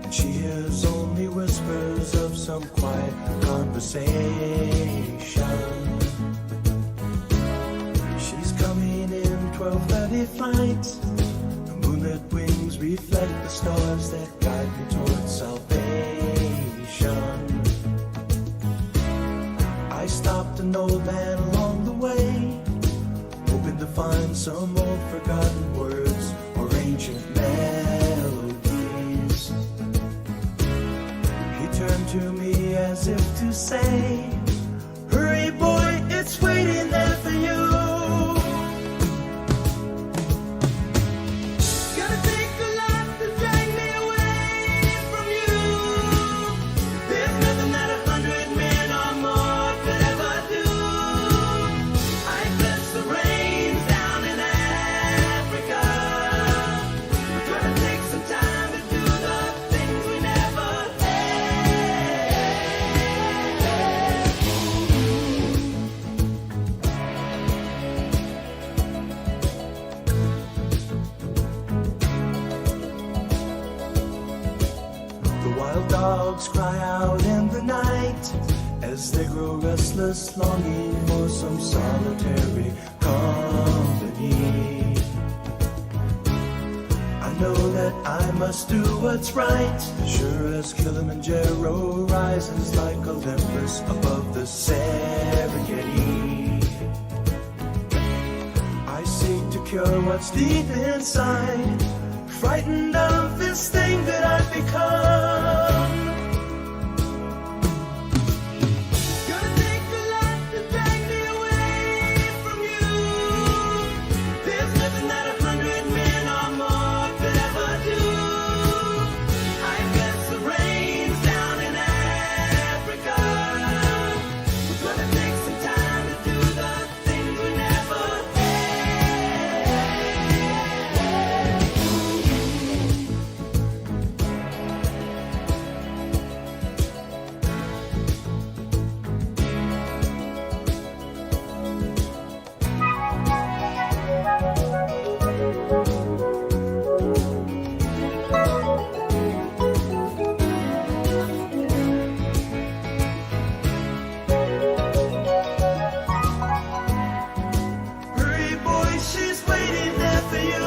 and she hears only whispers of some quiet conversation. She's coming in 12:30 flight. The moonlit wings reflect the stars that guide me towards salvation. I stopped an old man along the way, hoping to find some old forgotten words or ancient melodies. He turned to me as if to say, "Hurry boy, it's waiting there for you." Gotta take a lot to drag me away from you. There's nothing that 100 men or more could ever do. I bless the rains down in Africa. We're gonna take some time to do the things we never The wild dogs cry out in the night as they grow restless, longing for some solitary company. I know that I must do what's right, sure as Kilimanjaro rises like Olympus above the Serengeti. I seek to cure what's deep inside, frightened of this thing that I've become. Gonna take a lot to drag me away from you. There's nothing that 100 men or more could ever do. I bless the rains down in Africa. We're gonna take some time to do the things we never Hurry boy, she's waiting there for you.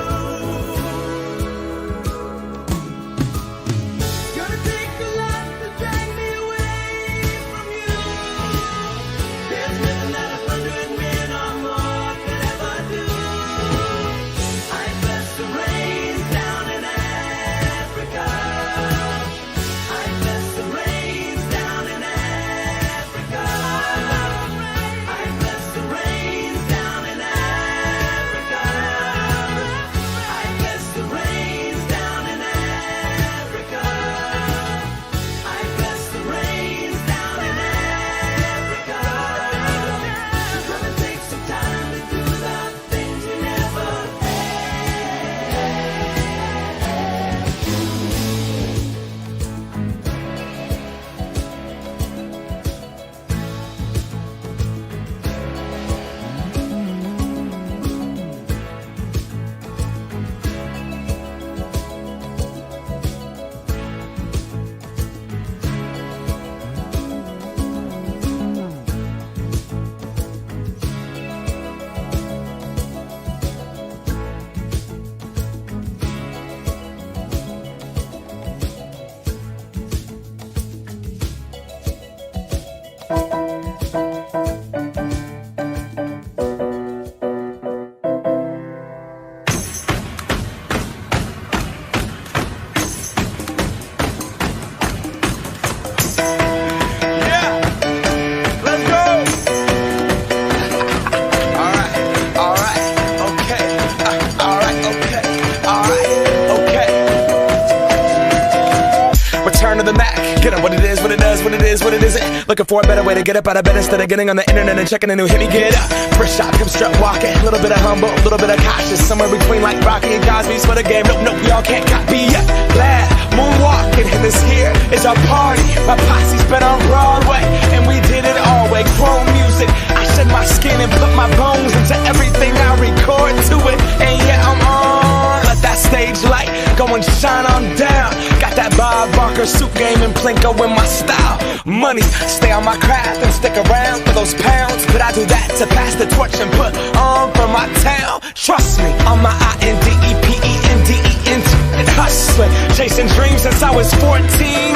Gonna take a lot to drag me away from you. There's nothing that 100 men or more could ever do. I bless the rains down in Africa. I bless the rains down in Africa. I bless the rains down in Africa. I bless the rains down in Africa. I bless the rains down in Africa. We're gonna take some time to do the things we never Return to the Mac, get up what it is, what it does, what it is, what it isn't. Looking for a better way to get up out of bed instead of getting on the internet and checking a new hit. Me get up, first shot, come strut walking. A little bit of humble, a little bit of cautious, somewhere between like Rocky and Cosby's for the game. Nope, nope, y'all can't copy yet. Glad moonwalking, and this here is our party. My posse's been on Broadway, and we did it all way. Chrome music, I shed my skin and put my bones into everything I record to it. And yeah, I'm on. Let that stage light go and shine on down. Got that Bob Barker, suit game, and Plinko in my style. Money, stay on my craft and stick around for those pounds. But I do that to pass the torch and put on for my town. Trust me, on my INDEPENDENT and hustling, chasing dreams since I was 14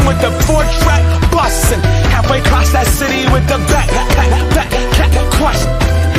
with the 4-track bustin'. Halfway across that city with the back crushed.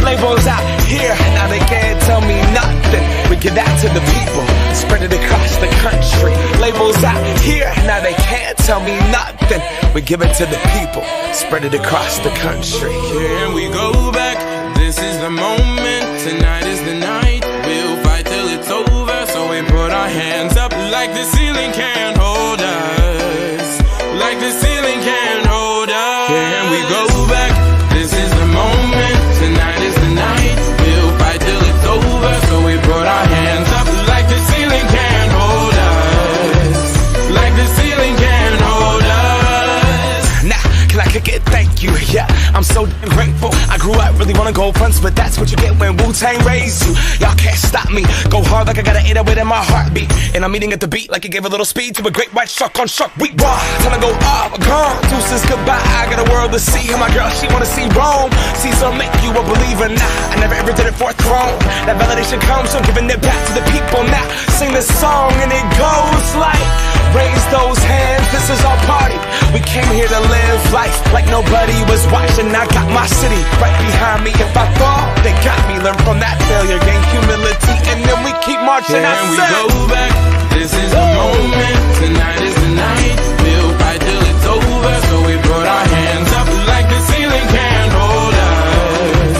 Labels out here, now they can't tell me nothing. We give that to the people, spread it across the country. Labels out here, now they can't tell me nothing. We give it to the people, spread it across the country. Can we go back? This is the moment, tonight is the night. We'll fight till it's over, so we put our hands up like the ceiling can't hold us. Like the ceiling can't hold us. Can we go back? This is the moment, tonight is the night. We'll fight till it's over, so we put our hands up like the ceiling can't hold us. Like the ceiling can't hold us. Now, can I kick it? Thank you, yeah, I'm so grateful. I grew up really wanna go fronts, but that's what you get when Wu-Tang raised you. Y'all can't stop me, go hard like I got an 808 in my heartbeat. And I'm eating at the beat like it gave a little speed to a great white shark on shark week. Raw, time to go up, gone, deuces goodbye. I got a world to see, and my girl, she wanna see Rome. Caesar make you a believer, nah, I never ever did it for a throne. That validation comes from giving it back to the people. Now, sing this song and it goes like, raise those hands, this is our party. We came here to live life like nobody was watching. I got my city right behind me. If I fall, they got me. Learn from that failure, gain humility, and then we keep marching. Can we go back? This is the moment, tonight is the night. We'll fight till it's over, so we put our hands up like the ceiling can't hold us.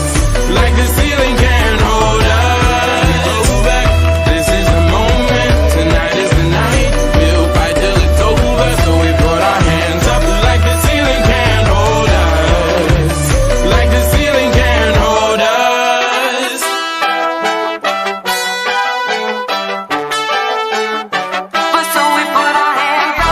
Like the ceiling can't hold us. Go back. This is the moment, tonight is the night. We'll fight till it's over, so we put our hands up like the ceiling can't hold us. Like the ceiling can't hold us. But so we put our hands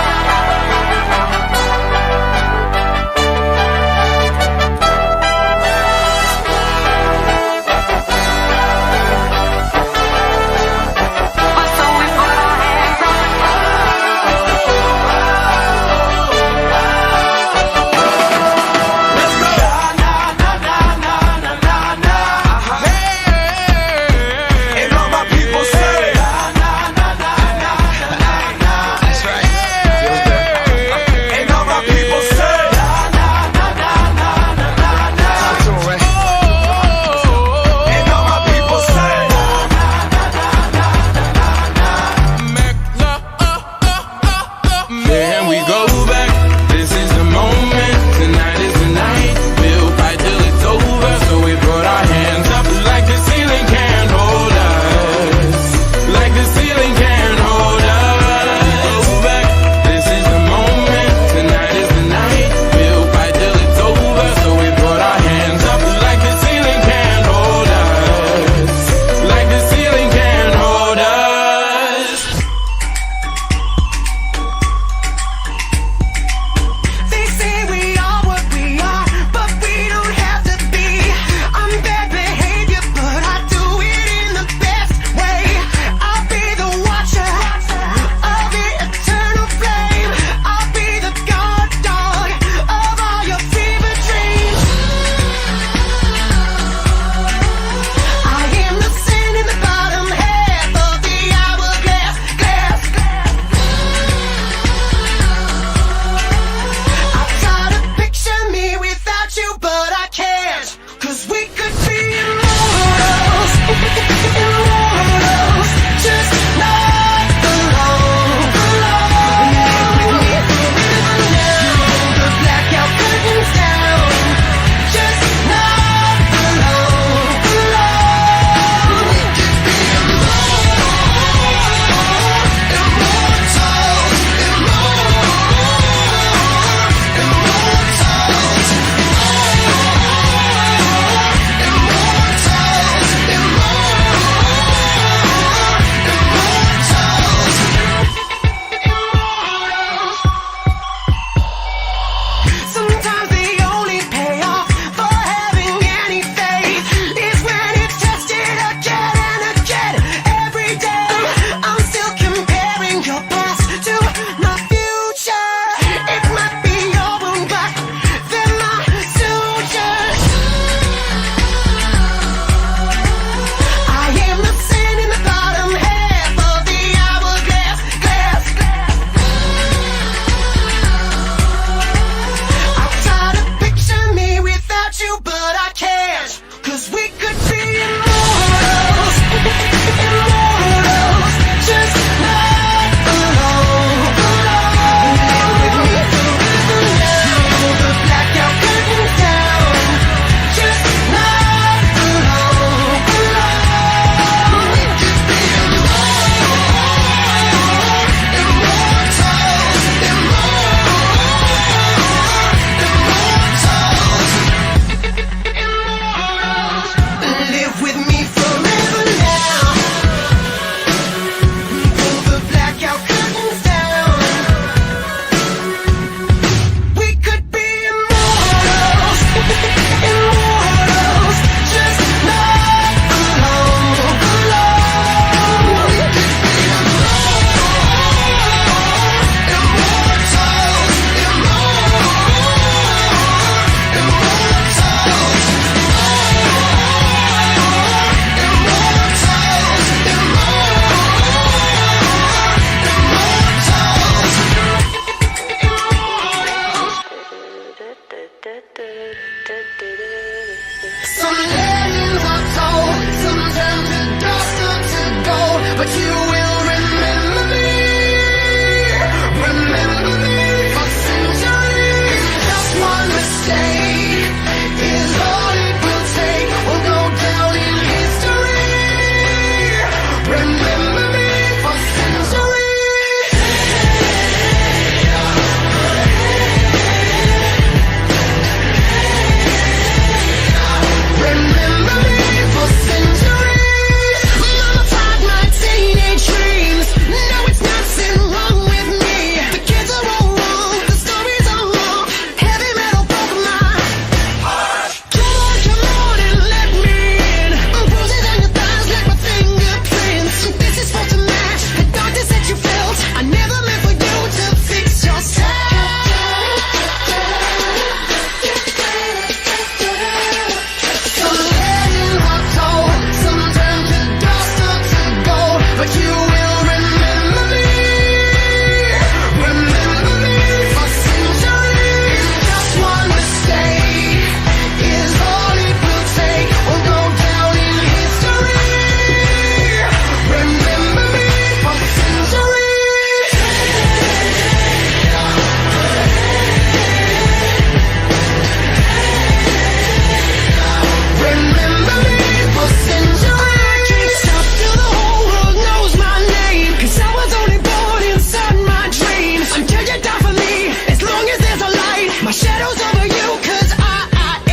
shadows over you, 'cause I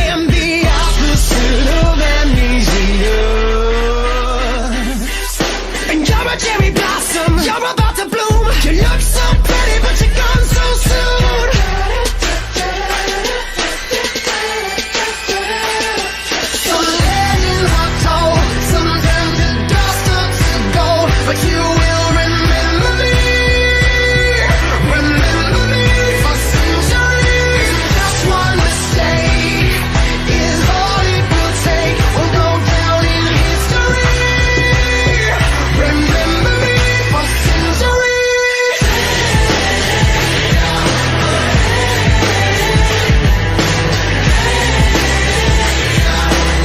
am the opposite of amnesia. And you're a cherry blossom, you're about to bloom. You look so pretty, but you're gone so soon. Some legend are told, sometimes the dust turns to gold, but you will remember me. Remember me for centuries. Just one mistake is all it will take. We'll go down in history. Remember me for centuries.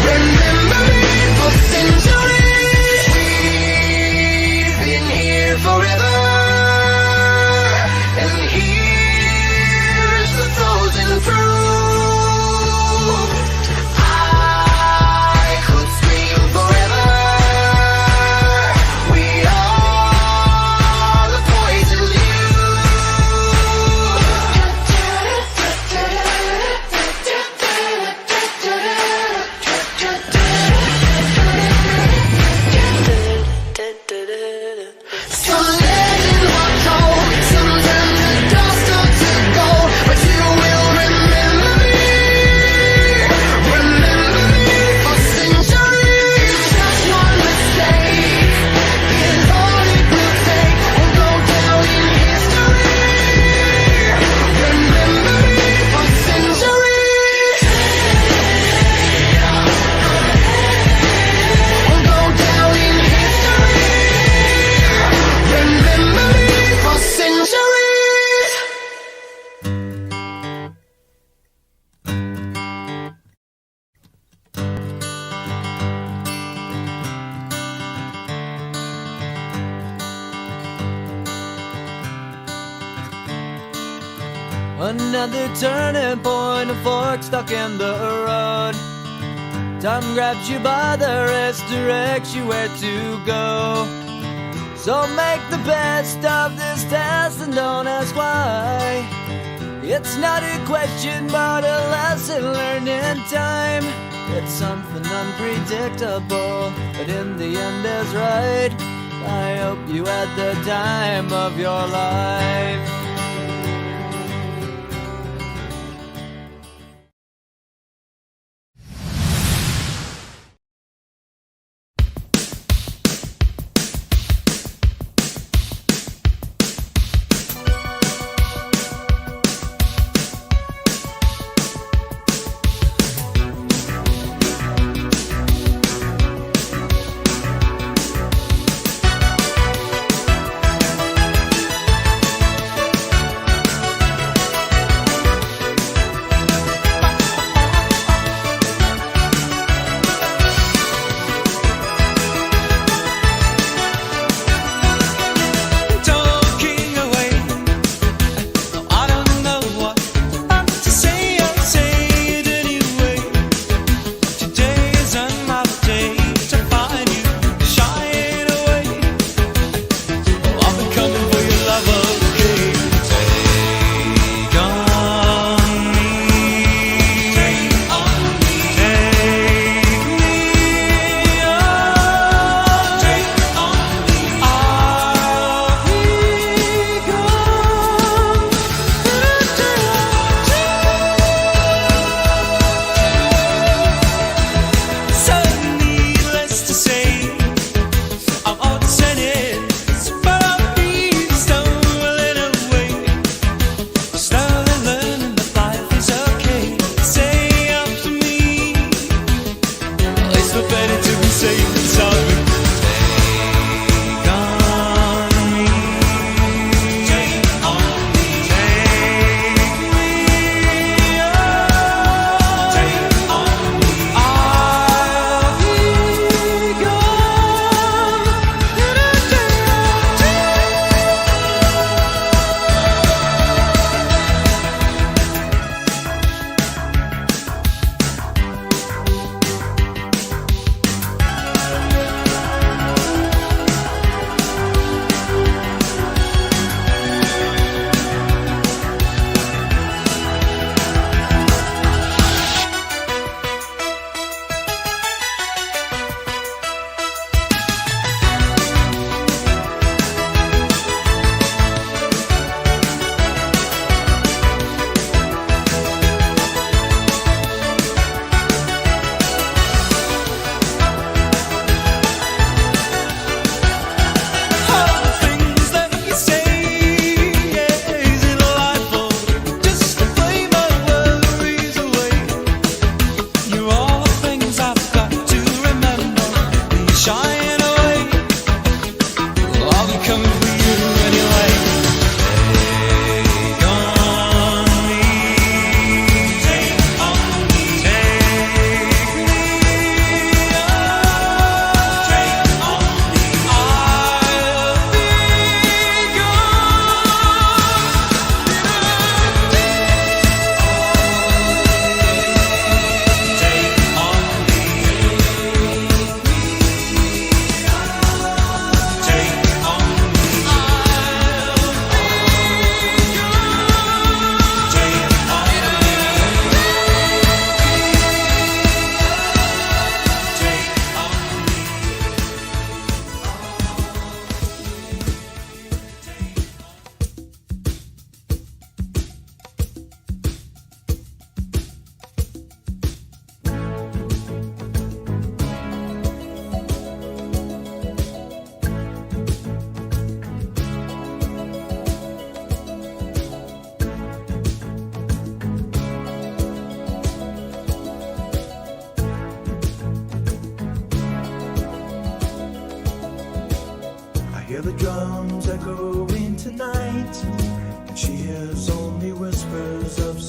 Remember me for centuries. We've been here forever, and here's the frozen proof. I could scream forever. We are the poison Some legend are told, sometimes the dust turns to gold, but you will remember me. Remember me for centuries. Just one mistake is all it will take. We'll go down in history. Remember me for centuries. We'll go down in history. Remember me for centuries. Another turning point, a fork stuck in the road. Time grabs you by the wrist, directs you where to go. So make the best of this test and don't ask why. It's not a question but a lesson learned in time. It's something unpredictable, but in the end is right. I hope you had the time of your life.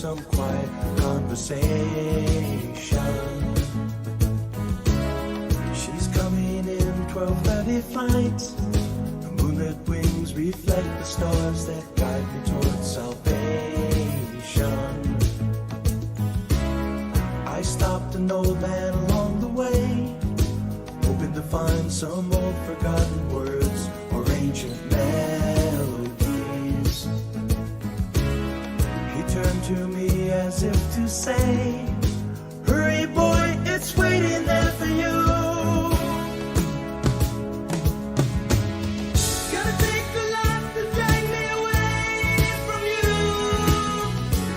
some quiet conversation. She's coming in 12:30 flight. The moonlit wings reflect the stars that guide me towards salvation. I stopped an old man along the way, hoping to find some old forgotten words or ancient melodies. He turned to me as if to say, hurry boy, it's waiting there for you. Gonna take a lot to drag me away from you.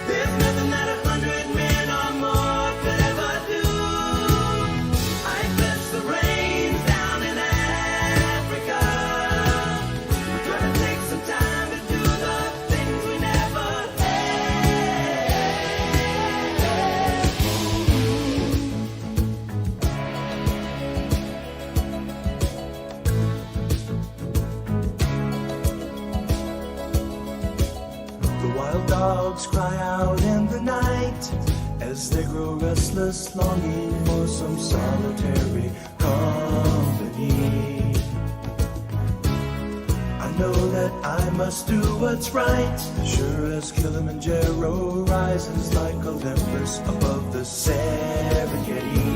There's nothing that 100 men or more could ever do. I bless the rains down in Africa. We're gonna take some time to do the things we never The wild dogs cry out in the night as they grow restless, longing for some solitary company. I know that I must do what's right, sure as Kilimanjaro rises like Olympus above the Serengeti.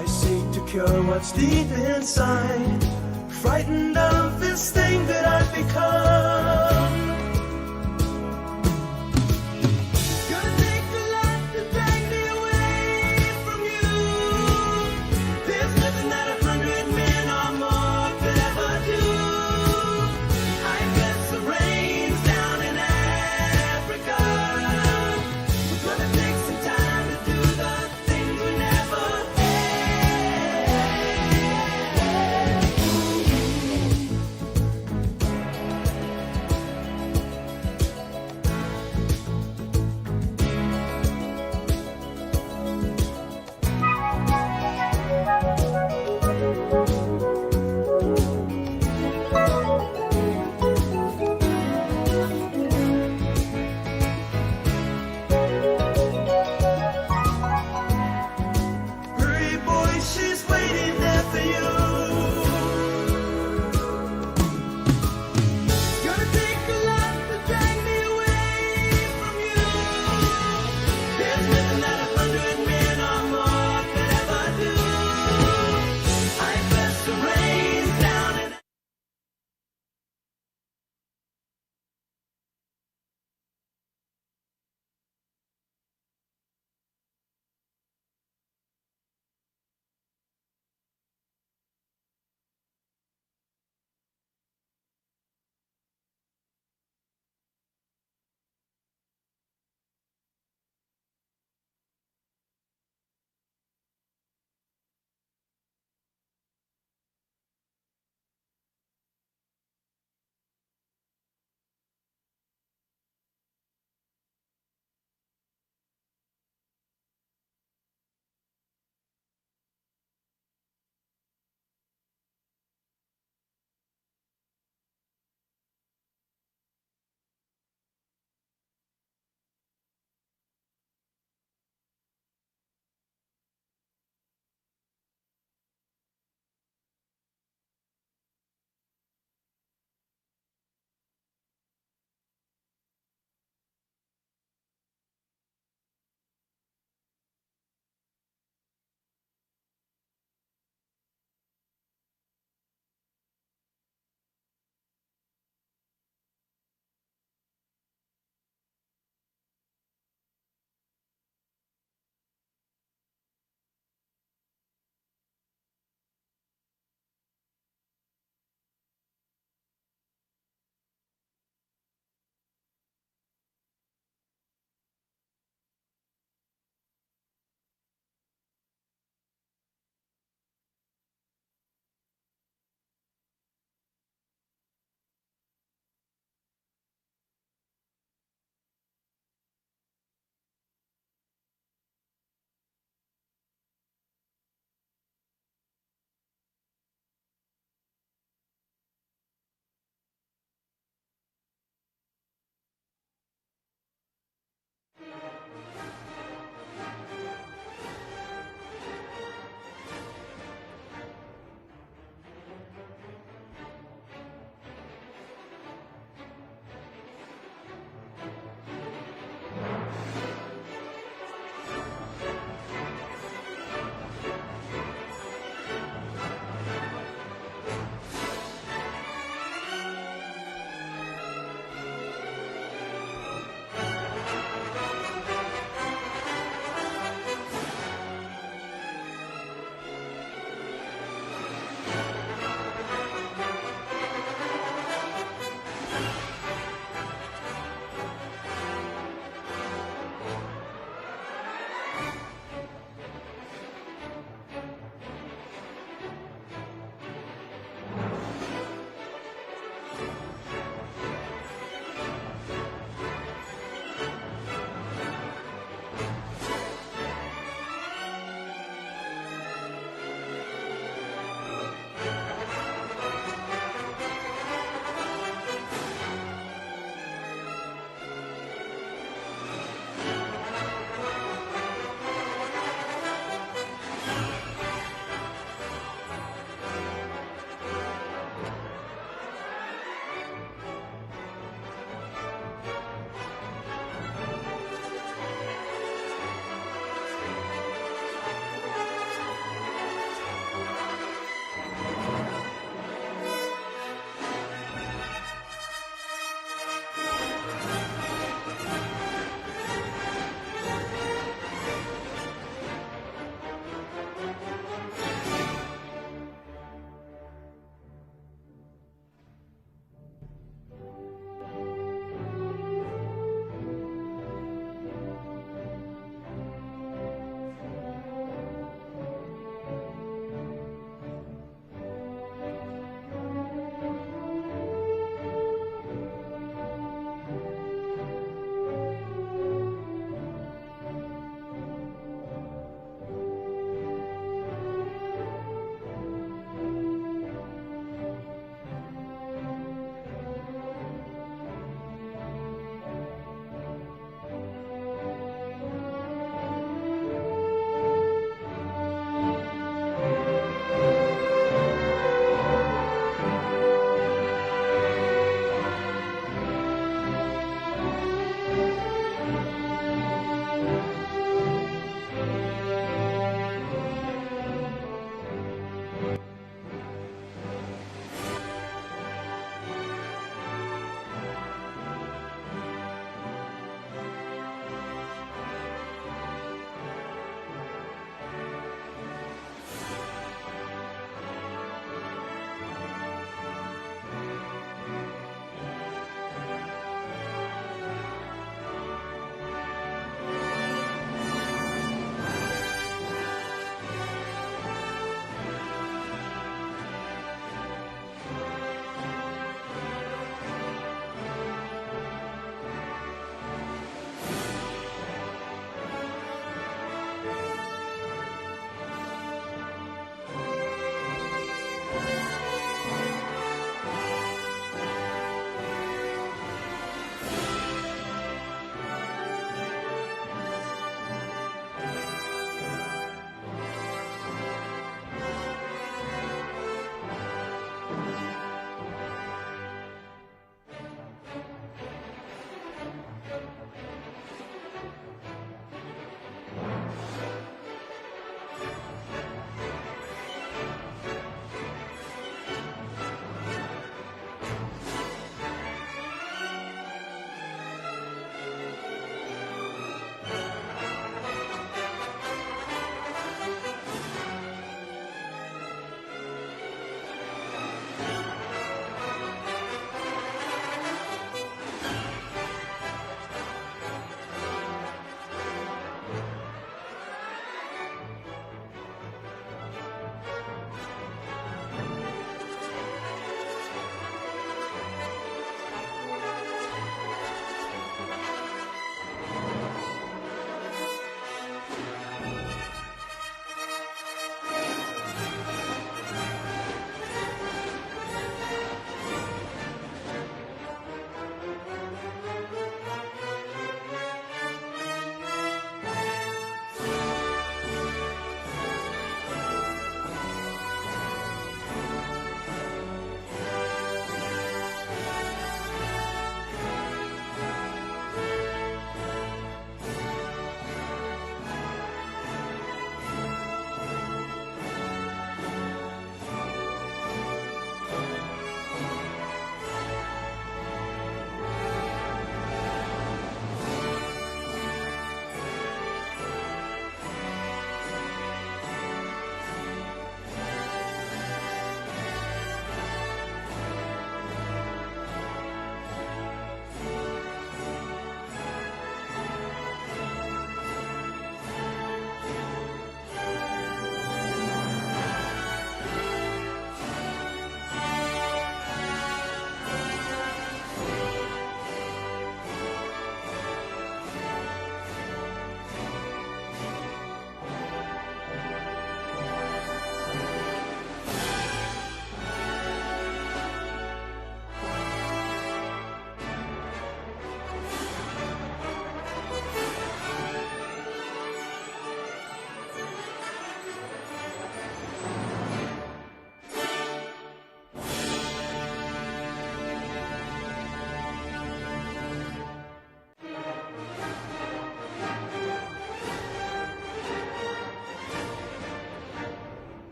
I seek to cure what's deep inside, frightened of this thing that I've become. Gonna take a lot to drag me away from you. There's nothing that 100 men or more could ever do. I bless the rains down in Africa. We're gonna take some time to do the things we never had.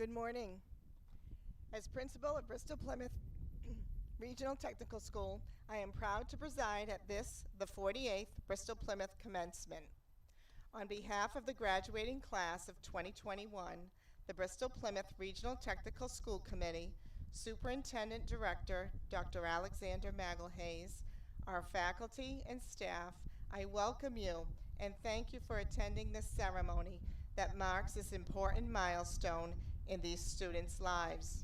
Good morning. As principal of Bristol Plymouth Regional Technical School, I am proud to preside at this, the 48th Bristol Plymouth Commencement. On behalf of the graduating class of 2021, the Bristol Plymouth Regional Technical School Committee, Superintendent Director Dr. Alexander Magalhaes, our faculty and staff, I welcome you and thank you for attending this ceremony that marks this important milestone in these students' lives.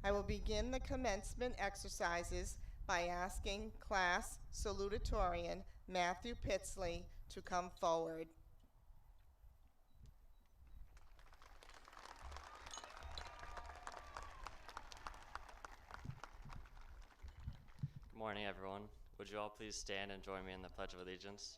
I will begin the commencement exercises by asking class salutatorian Matthew Pitsley to come forward. Good morning, everyone. Would you all please stand and join me in the Pledge of Allegiance?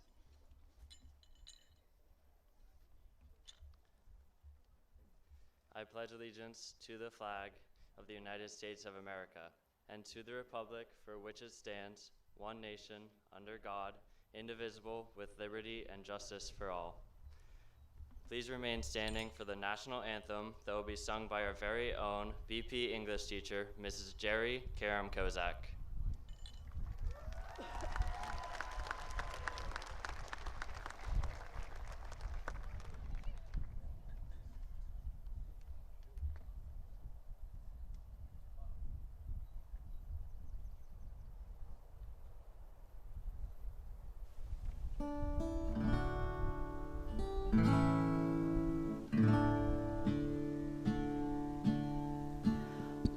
I pledge allegiance to the flag of the United States of America and to the republic for which it stands, one nation, under God, indivisible, with liberty and justice for all. Please remain standing for the national anthem that will be sung by our very own BP English teacher, Mrs. Jerry Karam-Kozak.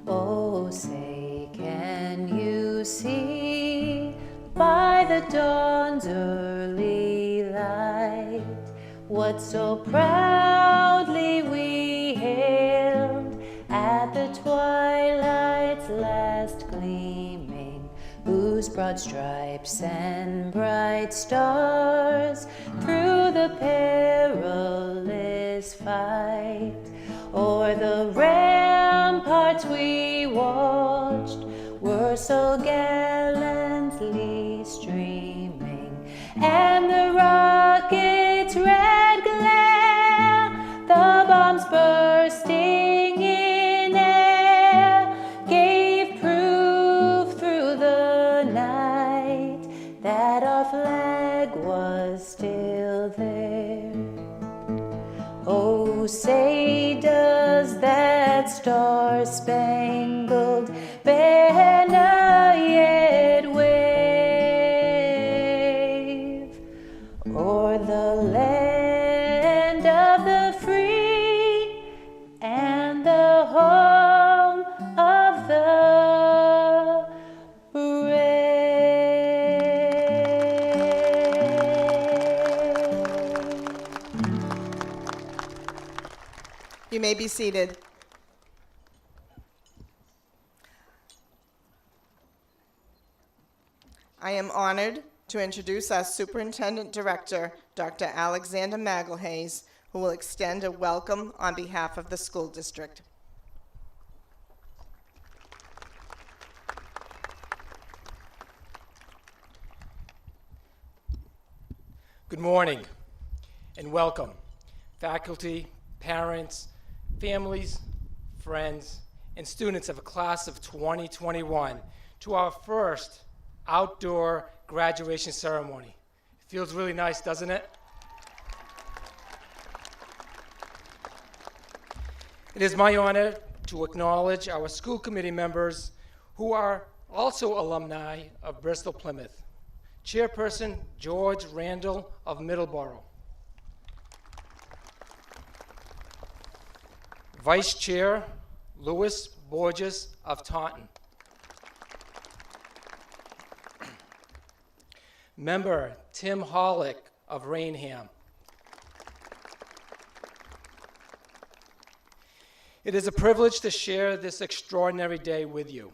Oh, say, can you see by the dawn's early light what so proudly we hailed at the twilight's last gleaming, whose broad stripes and bright stars through the perilous fight o'er the ramparts we watched were so gallantly streaming, and the rocket's red glare, the bombs bursting in air, gave proof through the night that our flag was still there. Oh, say does that star-spangled banner yet wave o'er the land of the free and the home of the brave? You may be seated. I am honored to introduce our Superintendent Director, Dr. Alexander Magalhaes, who will extend a welcome on behalf of the school district. Good morning and welcome, faculty, parents, families, friends, and students of a class of 2021 to our first outdoor graduation ceremony. It feels really nice, doesn't it? It is my honor to acknowledge our school committee members who are also alumni of Bristol Plymouth. Chairperson George Randall of Middleborough. Vice Chair Louis Borges of Taunton. Member Tim Hollick of Rainham. It is a privilege to share this extraordinary day with you.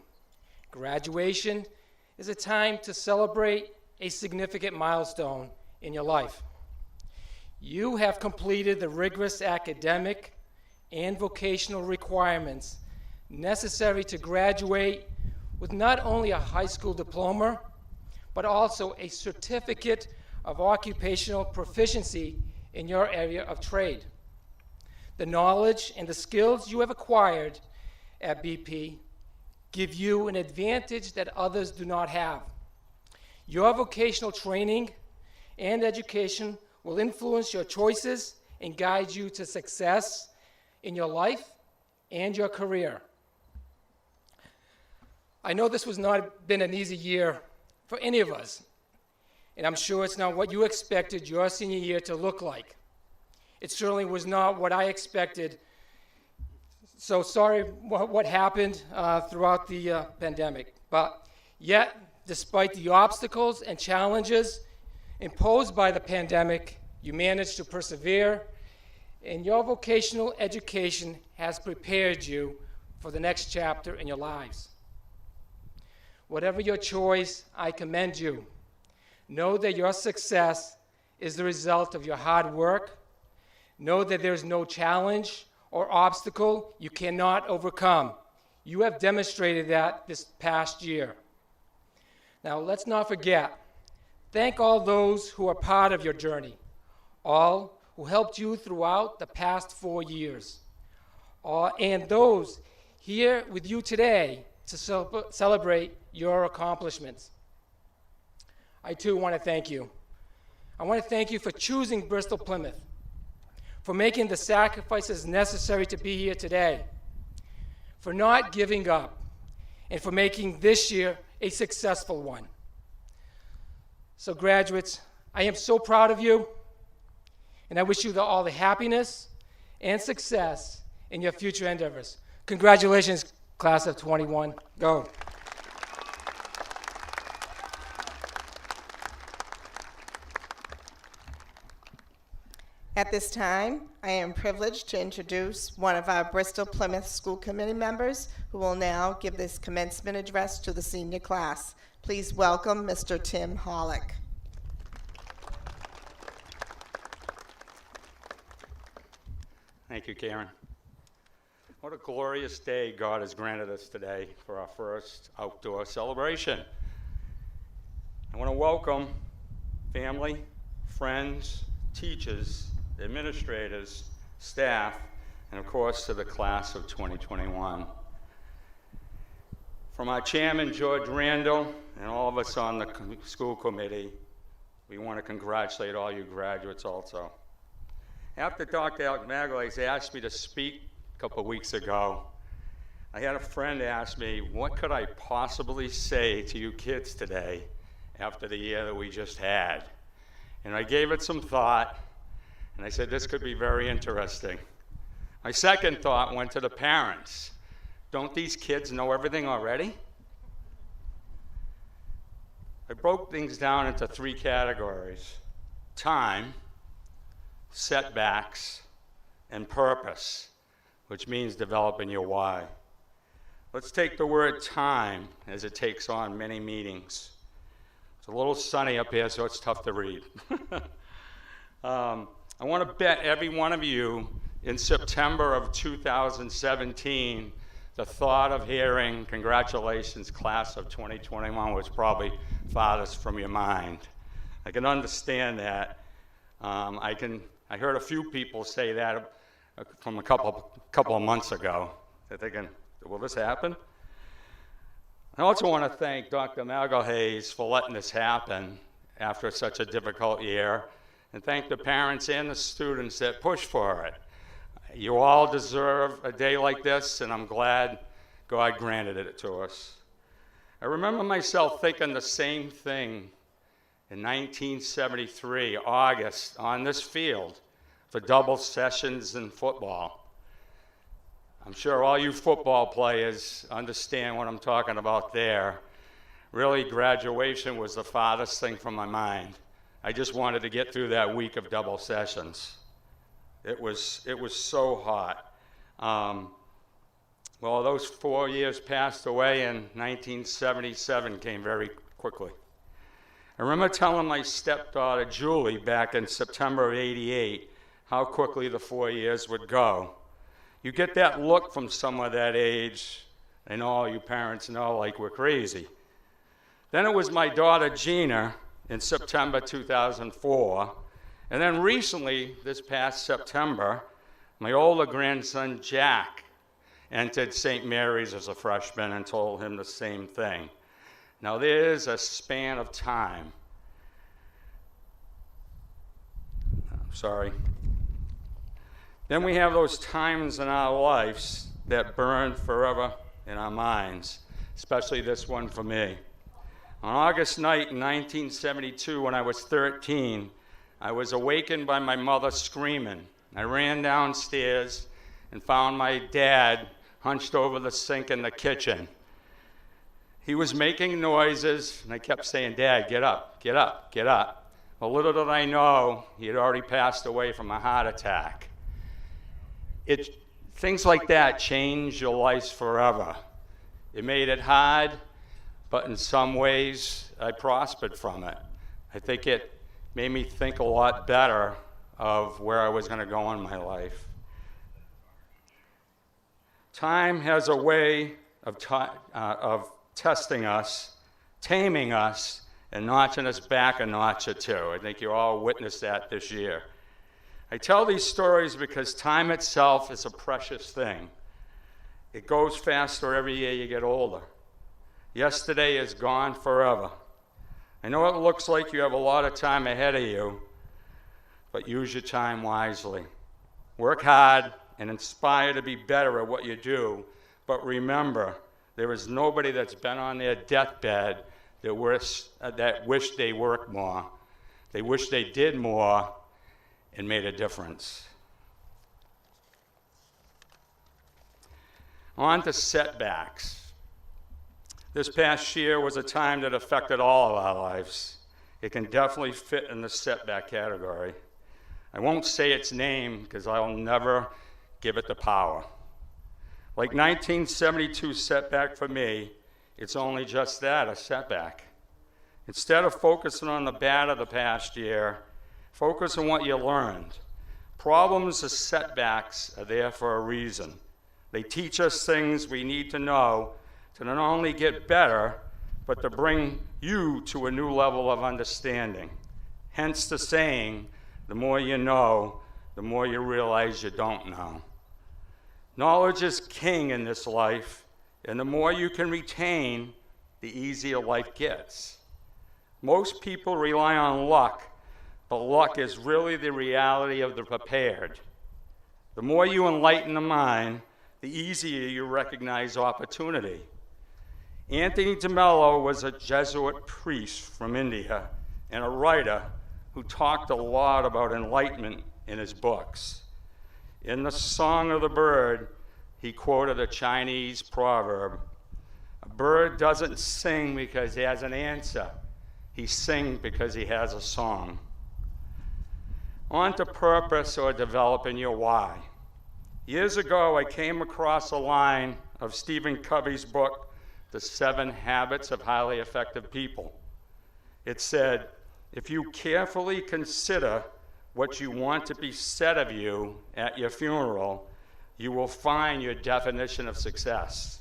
Graduation is a time to celebrate a significant milestone in your life. You have completed the rigorous academic and vocational requirements necessary to graduate with not only a high school diploma, but also a certificate of occupational proficiency in your area of trade. the knowledge and the skills you have acquired at BP give you an advantage that others do not have. Your vocational training and education will influence your choices and guide you to success in your life and your career. I know this was not been an easy year for any of us, and I'm sure it's not what you expected your senior year to look like. It certainly was not what I expected. So sorry what happened throughout the pandemic. But yet, despite the obstacles and challenges imposed by the pandemic, you managed to persevere, and your vocational education has prepared you for the next chapter in your lives. Whatever your choice, I commend you. Know that your success is the result of your hard work. Know that there's no challenge or obstacle you cannot overcome. You have demonstrated that this past year. Now, let's not forget, thank all those who are part of your journey, all who helped you throughout the past 4 years, and those here with you today to celebrate your accomplishments. I too want to thank you. I want to thank you for choosing Bristol Plymouth, for making the sacrifices necessary to be here today, for not giving up, and for making this year a successful one. So graduates, I am so proud of you, and I wish you all the happiness and success in your future endeavors. Congratulations, class of 21. Go. At this time, I am privileged to introduce one of our Bristol Plymouth School Committee members who will now give this commencement address to the senior class. Please welcome Mr. Tim Hollick. Thank you, Karen. What a glorious day God has granted us today for our first outdoor celebration. I want to welcome family, friends, teachers, administrators, staff, and of course to the class of 2021. From our chairman, George Randall, and all of us on the school committee, we want to congratulate all you graduates also. After Dr. Alcmagles asked me to speak a couple weeks ago, I had a friend ask me, what could I possibly say to you kids today after the year that we just had? And I gave it some thought, and I said, this could be very interesting. My second thought went to the parents. Don't these kids know everything already? I broke things down into 3 categories: time, setbacks, and purpose, which means developing your why. Let's take the word time, as it takes on many meanings. It's a little sunny up here, so it's tough to read. I want to bet every one of you in September of 2017, the thought of hearing congratulations class of 2021 was probably farthest from your mind. I can understand that. I heard a few people say that from a couple of months ago. They're thinking, will this happen? I also want to thank Dr. Alcmagles for letting this happen after such a difficult year, and thank the parents and the students that pushed for it. You all deserve a day like this, and I'm glad God granted it to us. I remember myself thinking the same thing in 1973, August, on this field for double sessions in football. I'm sure all you football players understand what I'm talking about there. Really, graduation was the farthest thing from my mind. I just wanted to get through that week of double sessions. It was so hot. Well, those 4 years passed away, and 1977 came very quickly. I remember telling my stepdaughter, Julie, back in September of '88, how quickly the 4 years would go. You get that look from someone that age, and all you parents know, like we're crazy. Then it was my daughter, Gina, in September 2004. And then recently, this past September, My older grandson, Jack, entered St. Mary's as a freshman and told him the same thing. Now there's a span of time. Sorry. Then we have those times in our lives that burn forever in our minds, especially this one for me. On August night in 1972, when I was 13, I was awakened by my mother screaming. I ran downstairs and found my dad hunched over the sink in the kitchen. He was making noises, and I kept saying, "Dad, get up, get up, get up." Well, little did I know, he had already passed away from a heart attack. Things like that change your life forever. It made it hard, but in some ways, I prospered from it. I think it made me think a lot better of where I was going to go in my life. Time has a way of testing us, taming us, and notching us back a notch or two. I think you all witnessed that this year. I tell these stories because time itself is a precious thing. It goes faster every year you get older. Yesterday is gone forever. I know it looks like you have a lot of time ahead of you, but use your time wisely. Work hard and inspire to be better at what you do, but remember, there is nobody that's been on their deathbed that wish they worked more. They wish they did more and made a difference. On to setbacks. This past year was a time that affected all of our lives. It can definitely fit in the setback category. I won't say its name because I'll never give it the power. Like 1972 setback for me, it's only just that, a setback. Instead of focusing on the bad of the past year, focus on what you learned. Problems or setbacks are there for a reason. They teach us things we need to know to not only get better, but to bring you to a new level of understanding. Hence the saying, the more you know, the more you realize you don't know. Knowledge is king in this life, and the more you can retain, the easier life gets. Most people rely on luck, but luck is really the reality of the prepared. The more you enlighten the mind, the easier you recognize opportunity. Anthony de Mello was a Jesuit priest from India and a writer who talked a lot about enlightenment in his books. In the Song of the Bird, he quoted a Chinese proverb. A bird doesn't sing because he has an answer. He sings because he has a song. On to purpose or developing your why. Years ago, I came across a line of Stephen Covey's book, The 7 Habits of Highly Effective People. It said, if you carefully consider what you want to be said of you at your funeral, you will find your definition of success.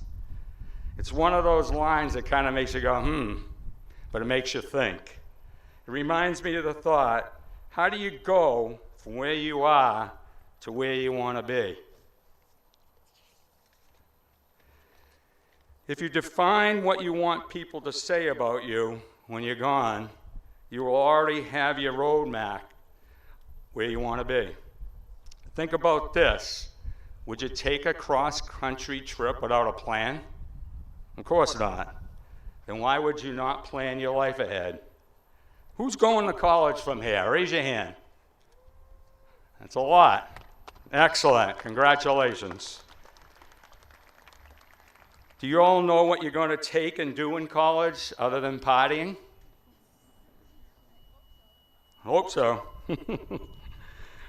It's one of those lines that kind of makes you go, but it makes you think. It reminds me of the thought, how do you go from where you are to where you want to be? If you define what you want people to say about you when you're gone, you will already have your roadmap where you want to be. Think about this. Would you take a cross-country trip without a plan? Of course not. Then why would you not plan your life ahead? Who's going to college from here? Raise your hand. That's a lot. Excellent. Congratulations. Do you all know what you're going to take and do in college other than partying? I hope so.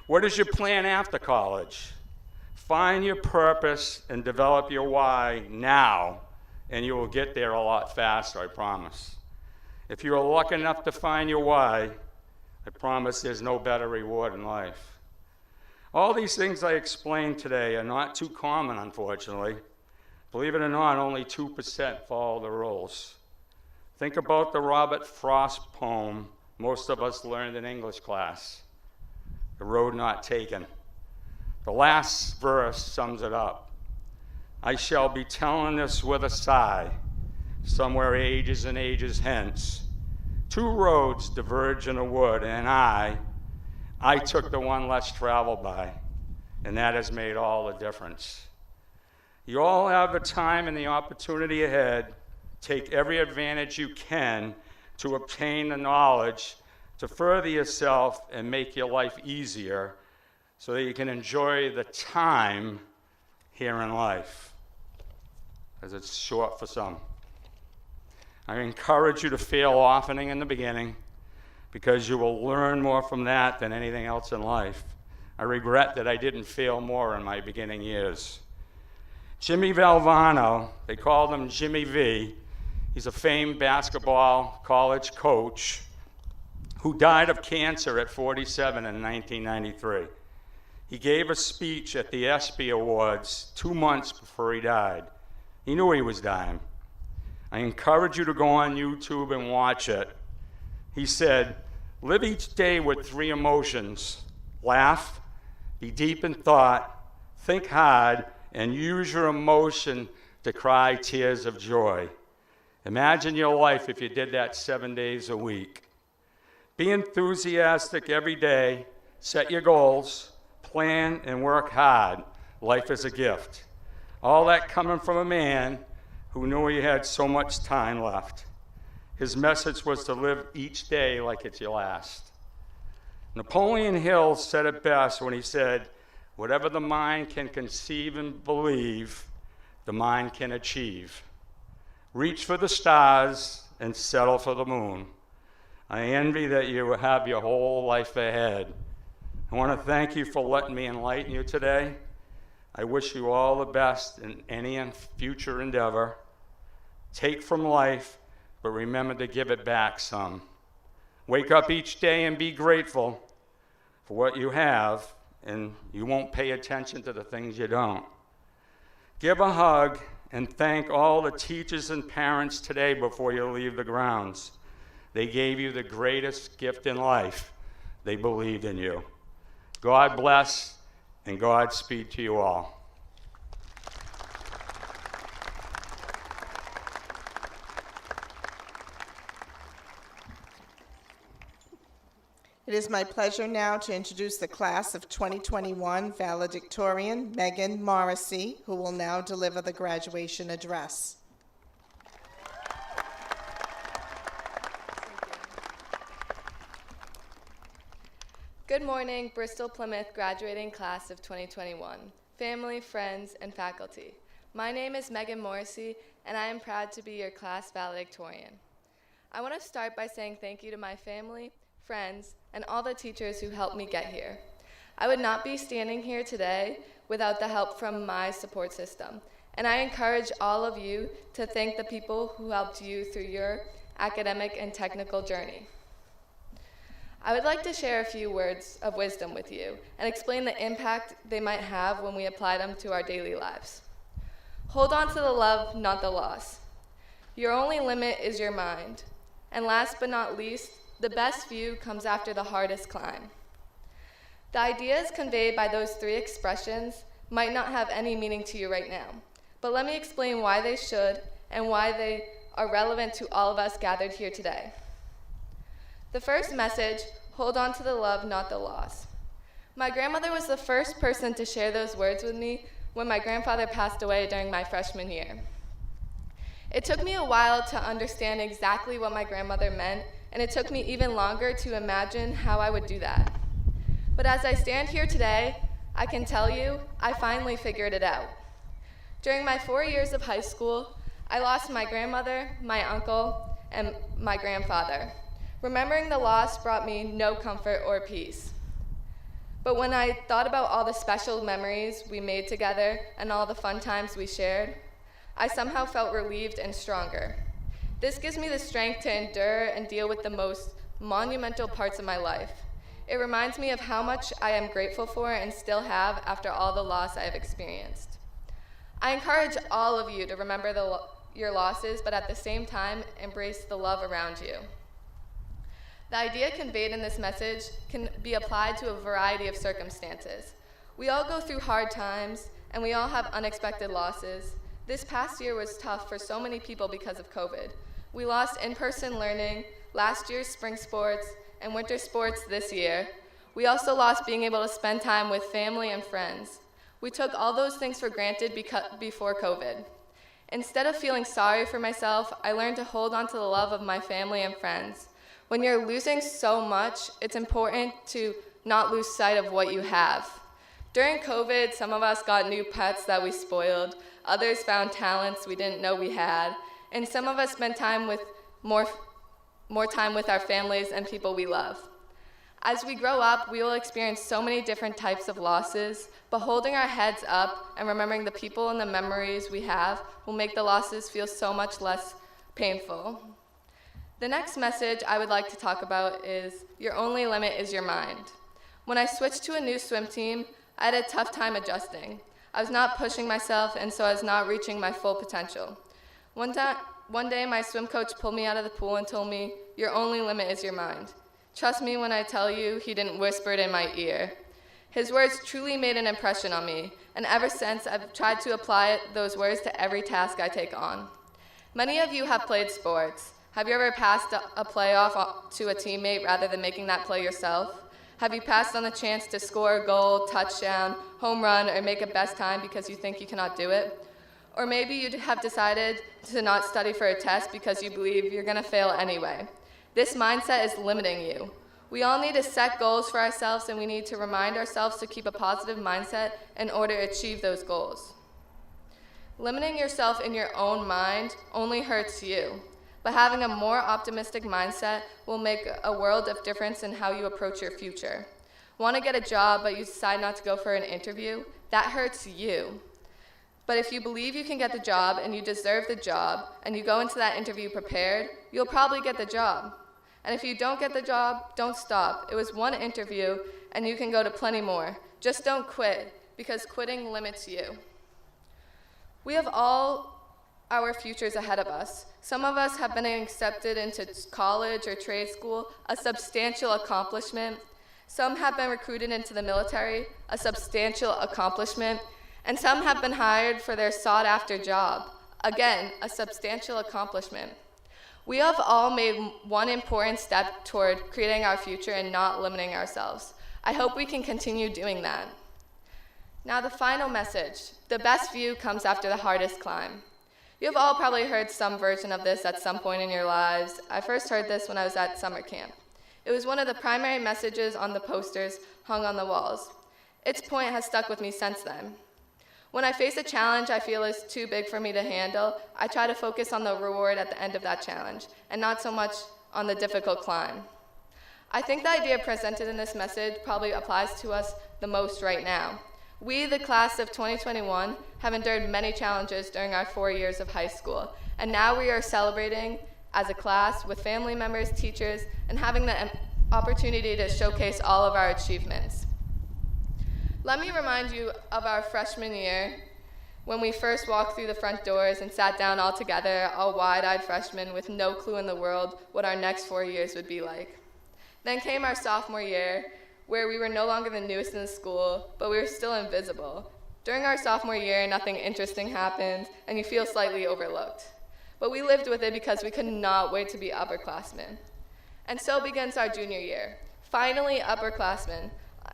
What is your plan after college? Find your purpose and develop your why now, and you will get there a lot faster, I promise. If you are lucky enough to find your why, I promise there's no better reward in life. All these things I explained today are not too common, unfortunately. Believe it or not, only 2% follow the rules. Think about the Robert Frost poem most of us learned in English class, The Road Not Taken. The last verse sums it up. I shall be telling this with a sigh, somewhere ages and ages hence. Two roads diverge in a wood, and I took the one less traveled by, and that has made all the difference. You all have the time and the opportunity ahead. Take every advantage you can to obtain the knowledge, to further yourself and make your life easier so that you can enjoy the time here in life, as it's short for some. I encourage you to fail often in the beginning because you will learn more from that than anything else in life. I regret that I didn't fail more in my beginning years. Jimmy Valvano, they called him Jimmy V. He's a famed basketball college coach who died of cancer at 47 in 1993. He gave a speech at the ESPY Awards 2 months before he died. He knew he was dying. I encourage you to go on YouTube and watch it. He said, live each day with 3 emotions: laugh, be deep in thought, think hard, and use your emotion to cry tears of joy. Imagine your life if you did that 7 days a week. Be enthusiastic every day, set your goals, plan and work hard. Life is a gift. All that coming from a man who knew he had so much time left. His message was to live each day like it's your last. Napoleon Hill said it best when he said, whatever the mind can conceive and believe, the mind can achieve. Reach for the stars and settle for the moon. I envy that you have your whole life ahead. I want to thank you for letting me enlighten you today. I wish you all the best in any future endeavor. Take from life, but remember to give it back some. Wake up each day and be grateful for what you have, and you won't pay attention to the things you don't. Give a hug and thank all the teachers and parents today before you leave the grounds. They gave you the greatest gift in life. They believed in you. God bless and Godspeed to you all. It is my pleasure now to introduce the class of 2021 valedictorian, Megan Morrissey, who will now deliver the graduation address. Good morning, Bristol Plymouth graduating class of 2021, family, friends, and faculty. My name is Megan Morrissey, and I am proud to be your class valedictorian. I want to start by saying thank you to my family, friends, and all the teachers who helped me get here. I would not be standing here today without the help from my support system, and I encourage all of you to thank the people who helped you through your academic and technical journey. I would like to share a few words of wisdom with you and explain the impact they might have when we apply them to our daily lives. Hold on to the love, not the loss. Your only limit is your mind. And last but not least, the best view comes after the hardest climb. The ideas conveyed by those 3 expressions might not have any meaning to you right now, but let me explain why they should and why they are relevant to all of us gathered here today. The first message, hold on to the love, not the loss. My grandmother was the first person to share those words with me when my grandfather passed away during my freshman year. It took me a while to understand exactly what my grandmother meant, and it took me even longer to imagine how I would do that. But as I stand here today, I can tell you, I finally figured it out. During my 4 years of high school, I lost my grandmother, my uncle, and my grandfather. Remembering the loss brought me no comfort or peace. But when I thought about all the special memories we made together and all the fun times we shared, I somehow felt relieved and stronger. This gives me the strength to endure and deal with the most monumental parts of my life. It reminds me of how much I am grateful for and still have after all the loss I have experienced. I encourage all of you to remember your losses, but at the same time, embrace the love around you. The idea conveyed in this message can be applied to a variety of circumstances. We all go through hard times, and we all have unexpected losses. This past year was tough for so many people because of COVID. We lost in-person learning, last year's spring sports, and winter sports this year. We also lost being able to spend time with family and friends. We took all those things for granted before COVID. Instead of feeling sorry for myself, I learned to hold on to the love of my family and friends. When you're losing so much, it's important to not lose sight of what you have. During COVID, some of us got new pets that we spoiled, others found talents we didn't know we had, and some of us spent time with more time with our families and people we love. As we grow up, we will experience so many different types of losses, but holding our heads up and remembering the people and the memories we have will make the losses feel so much less painful. The next message I would like to talk about is your only limit is your mind. When I switched to a new swim team, I had a tough time adjusting. I was not pushing myself, and so I was not reaching my full potential. One day, my swim coach pulled me out of the pool and told me, "Your only limit is your mind." Trust me when I tell you, he didn't whisper it in my ear. His words truly made an impression on me, and ever since, I've tried to apply those words to every task I take on. Many of you have played sports. Have you ever passed a playoff to a teammate rather than making that play yourself? Have you passed on the chance to score a goal, touchdown, home run, or make a best time because you think you cannot do it? Or maybe you have decided to not study for a test because you believe you're going to fail anyway. This mindset is limiting you. We all need to set goals for ourselves, and we need to remind ourselves to keep a positive mindset in order to achieve those goals. Limiting yourself in your own mind only hurts you, but having a more optimistic mindset will make a world of difference in how you approach your future. Want to get a job, but you decide not to go for an interview? That hurts you. But if you believe you can get the job and you deserve the job, and you go into that interview prepared, you'll probably get the job. And if you don't get the job, don't stop. It was one interview, and you can go to plenty more. Just don't quit, because quitting limits you. We have all our futures ahead of us. Some of us have been accepted into college or trade school, a substantial accomplishment. Some have been recruited into the military, a substantial accomplishment. And some have been hired for their sought-after job, again, a substantial accomplishment. We have all made one important step toward creating our future and not limiting ourselves. I hope we can continue doing that. Now the final message, the best view comes after the hardest climb. You have all probably heard some version of this at some point in your lives. I first heard this when I was at summer camp. It was one of the primary messages on the posters hung on the walls. Its point has stuck with me since then. When I face a challenge I feel is too big for me to handle, I try to focus on the reward at the end of that challenge, and not so much on the difficult climb. I think the idea presented in this message probably applies to us the most right now. We, the class of 2021, have endured many challenges during our 4 years of high school, and now we are celebrating as a class with family members, teachers, and having the opportunity to showcase all of our achievements. Let me remind you of our freshman year when we first walked through the front doors and sat down all together, all wide-eyed freshmen with no clue in the world what our next 4 years would be like. Then came our sophomore year, where we were no longer the newest in the school, but we were still invisible. During our sophomore year, nothing interesting happened, and you feel slightly overlooked. But we lived with it because we could not wait to be upperclassmen. And so begins our junior year. Finally, upperclassmen.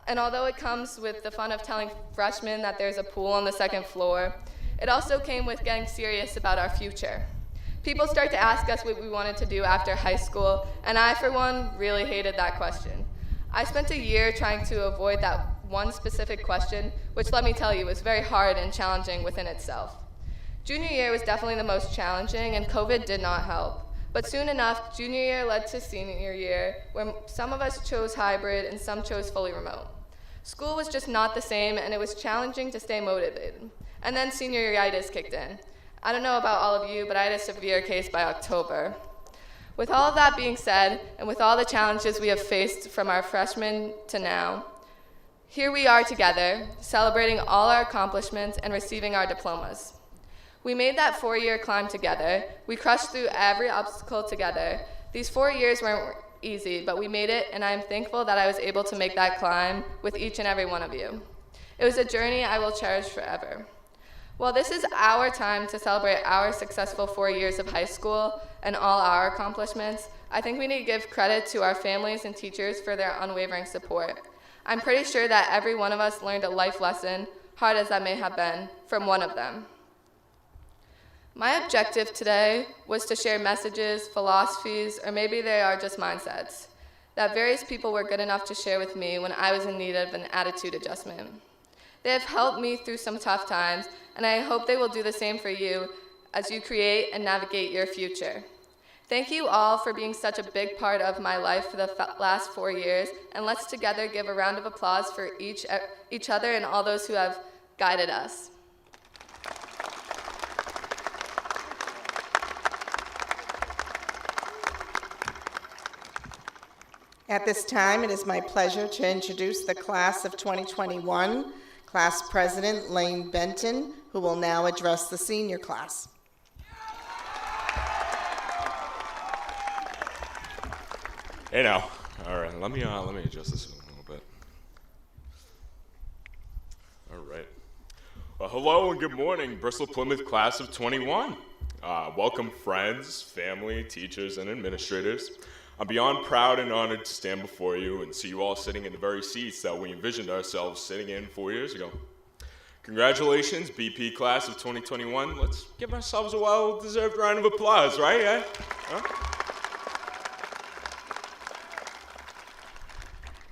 And although it comes with the fun of telling freshmen that there's a pool on the second floor, it also came with getting serious about our future. People start to ask us what we wanted to do after high school, and I, for one, really hated that question. I spent a year trying to avoid that one specific question, which, let me tell you, was very hard and challenging within itself. Junior year was definitely the most challenging, and COVID did not help. But soon enough, junior year led to senior year, where some of us chose hybrid and some chose fully remote. School was just not the same, and it was challenging to stay motivated. And then senioritis kicked in. I don't know about all of you, but I had a severe case by October. With all of that being said, and with all the challenges we have faced from our freshmen to now, here we are together, celebrating all our accomplishments and receiving our diplomas. We made that 4-year climb together. We crushed through every obstacle together. These 4 years weren't easy, but we made it, and I am thankful that I was able to make that climb with each and every one of you. It was a journey I will cherish forever. While this is our time to celebrate our successful 4 years of high school and all our accomplishments, I think we need to give credit to our families and teachers for their unwavering support. I'm pretty sure that every one of us learned a life lesson, hard as that may have been, from one of them. My objective today was to share messages, philosophies, or maybe they are just mindsets, that various people were good enough to share with me when I was in need of an attitude adjustment. They have helped me through some tough times, and I hope they will do the same for you as you create and navigate your future. Thank you all for being such a big part of my life for the last 4 years, and let's together give a round of applause for each other and all those who have guided us. At this time, it is my pleasure to introduce the class of 2021, Class President Lane Benton, who will now address the senior class. Hey now, all right, let me adjust this a little bit. All right. Well, hello and good morning, Bristol Plymouth class of 21. Welcome friends, family, teachers, and administrators. I'm beyond proud and honored to stand before you and see you all sitting in the very seats that we envisioned ourselves sitting in 4 years ago. Congratulations, BP class of 2021. Let's give ourselves a well-deserved round of applause, right? Yeah? Huh?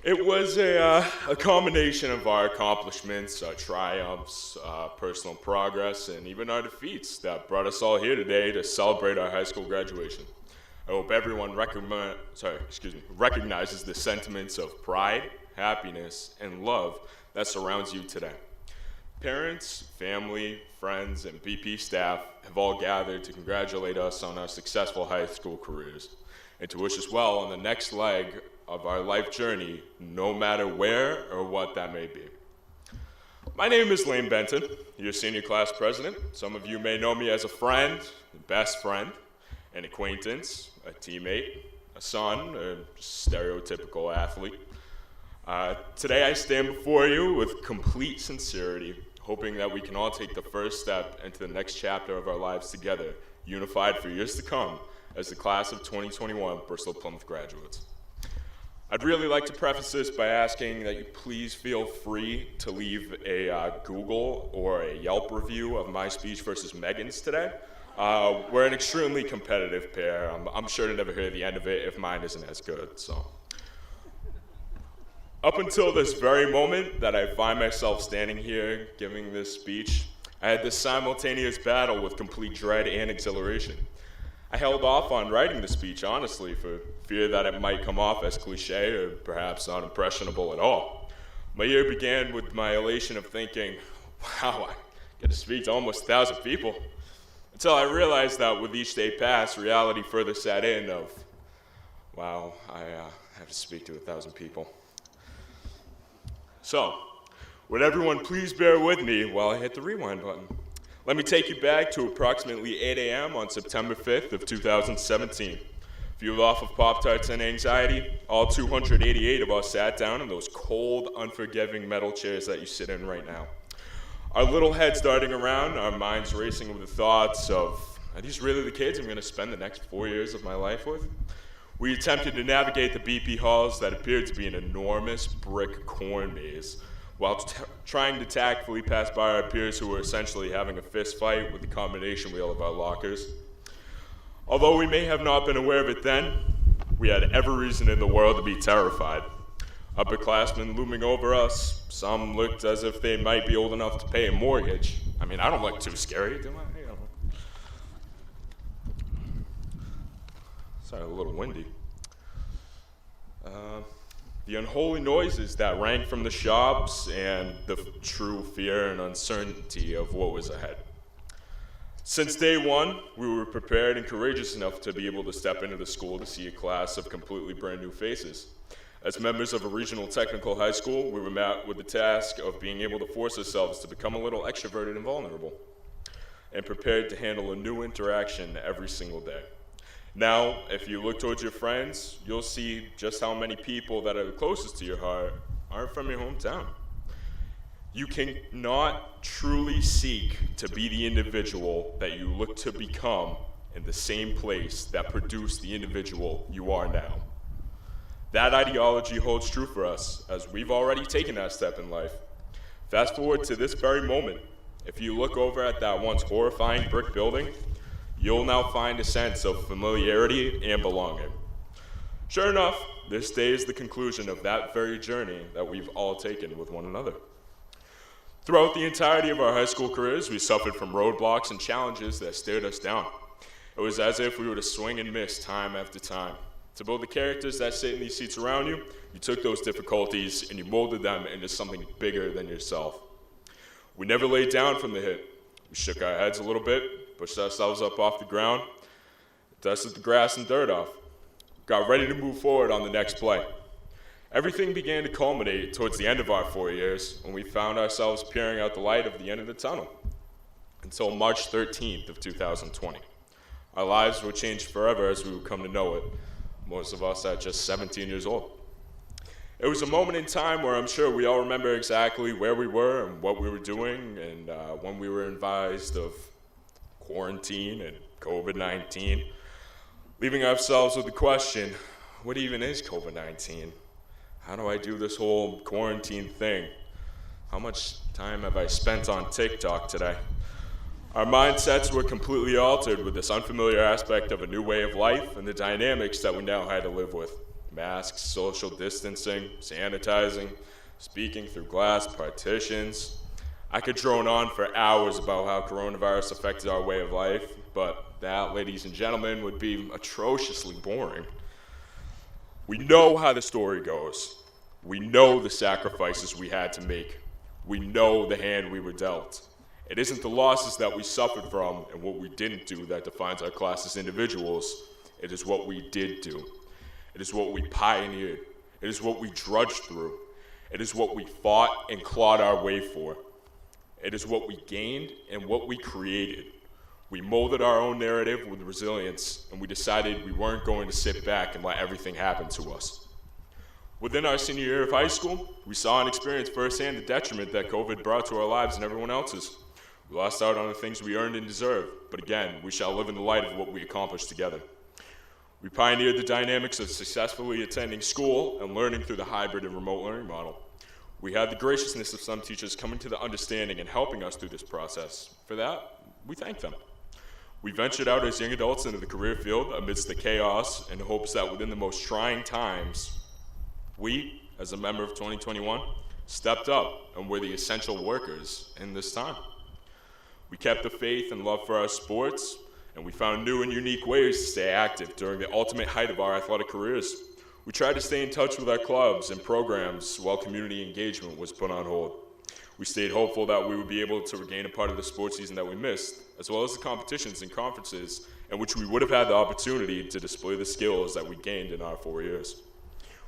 It was a combination of our accomplishments, our triumphs, personal progress, and even our defeats that brought us all here today to celebrate our high school graduation. I hope everyone recognizes the sentiments of pride, happiness, and love that surrounds you today. Parents, family, friends, and BP staff have all gathered to congratulate us on our successful high school careers and to wish us well on the next leg of our life journey, no matter where or what that may be. My name is Lane Benton, your senior class president. Some of you may know me as a friend, a best friend, an acquaintance, a teammate, a son, a stereotypical athlete. Today I stand before you with complete sincerity, hoping that we can all take the first step into the next chapter of our lives together, unified for years to come as the class of 2021 Bristol Plymouth graduates. I'd really like to preface this by asking that you please feel free to leave a Google or a Yelp review of my speech versus Megan's today. We're an extremely competitive pair. I'm sure to never hear the end of it if mine isn't as good, so. Up until this very moment that I find myself standing here giving this speech, I had this simultaneous battle with complete dread and exhilaration. I held off on writing the speech, honestly, for fear that it might come off as cliche or perhaps not impressionable at all. My year began with my elation of thinking, wow, I get to speak to almost 1,000 people. Until I realized that with each day passed, reality further sat in of, wow, I have to speak to 1,000 people. So, would everyone please bear with me while I hit the rewind button? Let me take you back to approximately 8 a.m. on September 5th of 2017. Fueled off of Pop-Tarts and anxiety, all 288 of us sat down in those cold, unforgiving metal chairs that you sit in right now. Our little heads darting around, our minds racing with the thoughts of, are these really the kids I'm going to spend the next 4 years of my life with? We attempted to navigate the BP halls that appeared to be an enormous brick corn maze, while trying to tactfully pass by our peers who were essentially having a fist fight with the combination wheel of our lockers. Although we may have not been aware of it then, we had every reason in the world to be terrified. Upperclassmen looming over us, some looked as if they might be old enough to pay a mortgage. I mean, I don't look too scary, do I? You know. Sorry, a little windy. The unholy noises that rang from the shops and the true fear and uncertainty of what was ahead. Since day one, we were prepared and courageous enough to be able to step into the school to see a class of completely brand new faces. As members of a regional technical high school, we were met with the task of being able to force ourselves to become a little extroverted and vulnerable, and prepared to handle a new interaction every single day. Now, if you look towards your friends, you'll see just how many people that are the closest to your heart aren't from your hometown. You cannot truly seek to be the individual that you look to become in the same place that produced the individual you are now. That ideology holds true for us, as we've already taken that step in life. Fast forward to this very moment. If you look over at that once horrifying brick building, you'll now find a sense of familiarity and belonging. Sure enough, this day is the conclusion of that very journey that we've all taken with one another. Throughout the entirety of our high school careers, we suffered from roadblocks and challenges that stared us down. It was as if we were to swing and miss time after time. To build the characters that sit in these seats around you, you took those difficulties and you molded them into something bigger than yourself. We never laid down from the hit. We shook our heads a little bit, pushed ourselves up off the ground, dusted the grass and dirt off, got ready to move forward on the next play. Everything began to culminate towards the end of our 4 years when we found ourselves peering out the light of the end of the tunnel until March 13th of 2020. Our lives would change forever as we would come to know it, most of us at just 17 years old. It was a moment in time where I'm sure we all remember exactly where we were and what we were doing, and when we were advised of quarantine and COVID-19, leaving ourselves with the question, what even is COVID-19? How do I do this whole quarantine thing? How much time have I spent on TikTok today? Our mindsets were completely altered with this unfamiliar aspect of a new way of life and the dynamics that we now had to live with. Masks, social distancing, sanitizing, speaking through glass partitions. I could drone on for hours about how coronavirus affected our way of life, but that, ladies and gentlemen, would be atrociously boring. We know how the story goes. We know the sacrifices we had to make. We know the hand we were dealt. It isn't the losses that we suffered from and what we didn't do that defines our class as individuals. It is what we did do. It is what we pioneered. It is what we drudged through. It is what we fought and clawed our way for. It is what we gained and what we created. We molded our own narrative with resilience, and we decided we weren't going to sit back and let everything happen to us. Within our senior year of high school, we saw and experienced firsthand the detriment that COVID brought to our lives and everyone else's. We lost out on the things we earned and deserved, but again, we shall live in the light of what we accomplished together. We pioneered the dynamics of successfully attending school and learning through the hybrid and remote learning model. We had the graciousness of some teachers coming to the understanding and helping us through this process. For that, we thank them. We ventured out as young adults into the career field amidst the chaos in hopes that within the most trying times, we, as a member of 2021, stepped up and were the essential workers in this time. We kept the faith and love for our sports, and we found new and unique ways to stay active during the ultimate height of our athletic careers. We tried to stay in touch with our clubs and programs while community engagement was put on hold. We stayed hopeful that we would be able to regain a part of the sports season that we missed, as well as the competitions and conferences in which we would have had the opportunity to display the skills that we gained in our 4 years.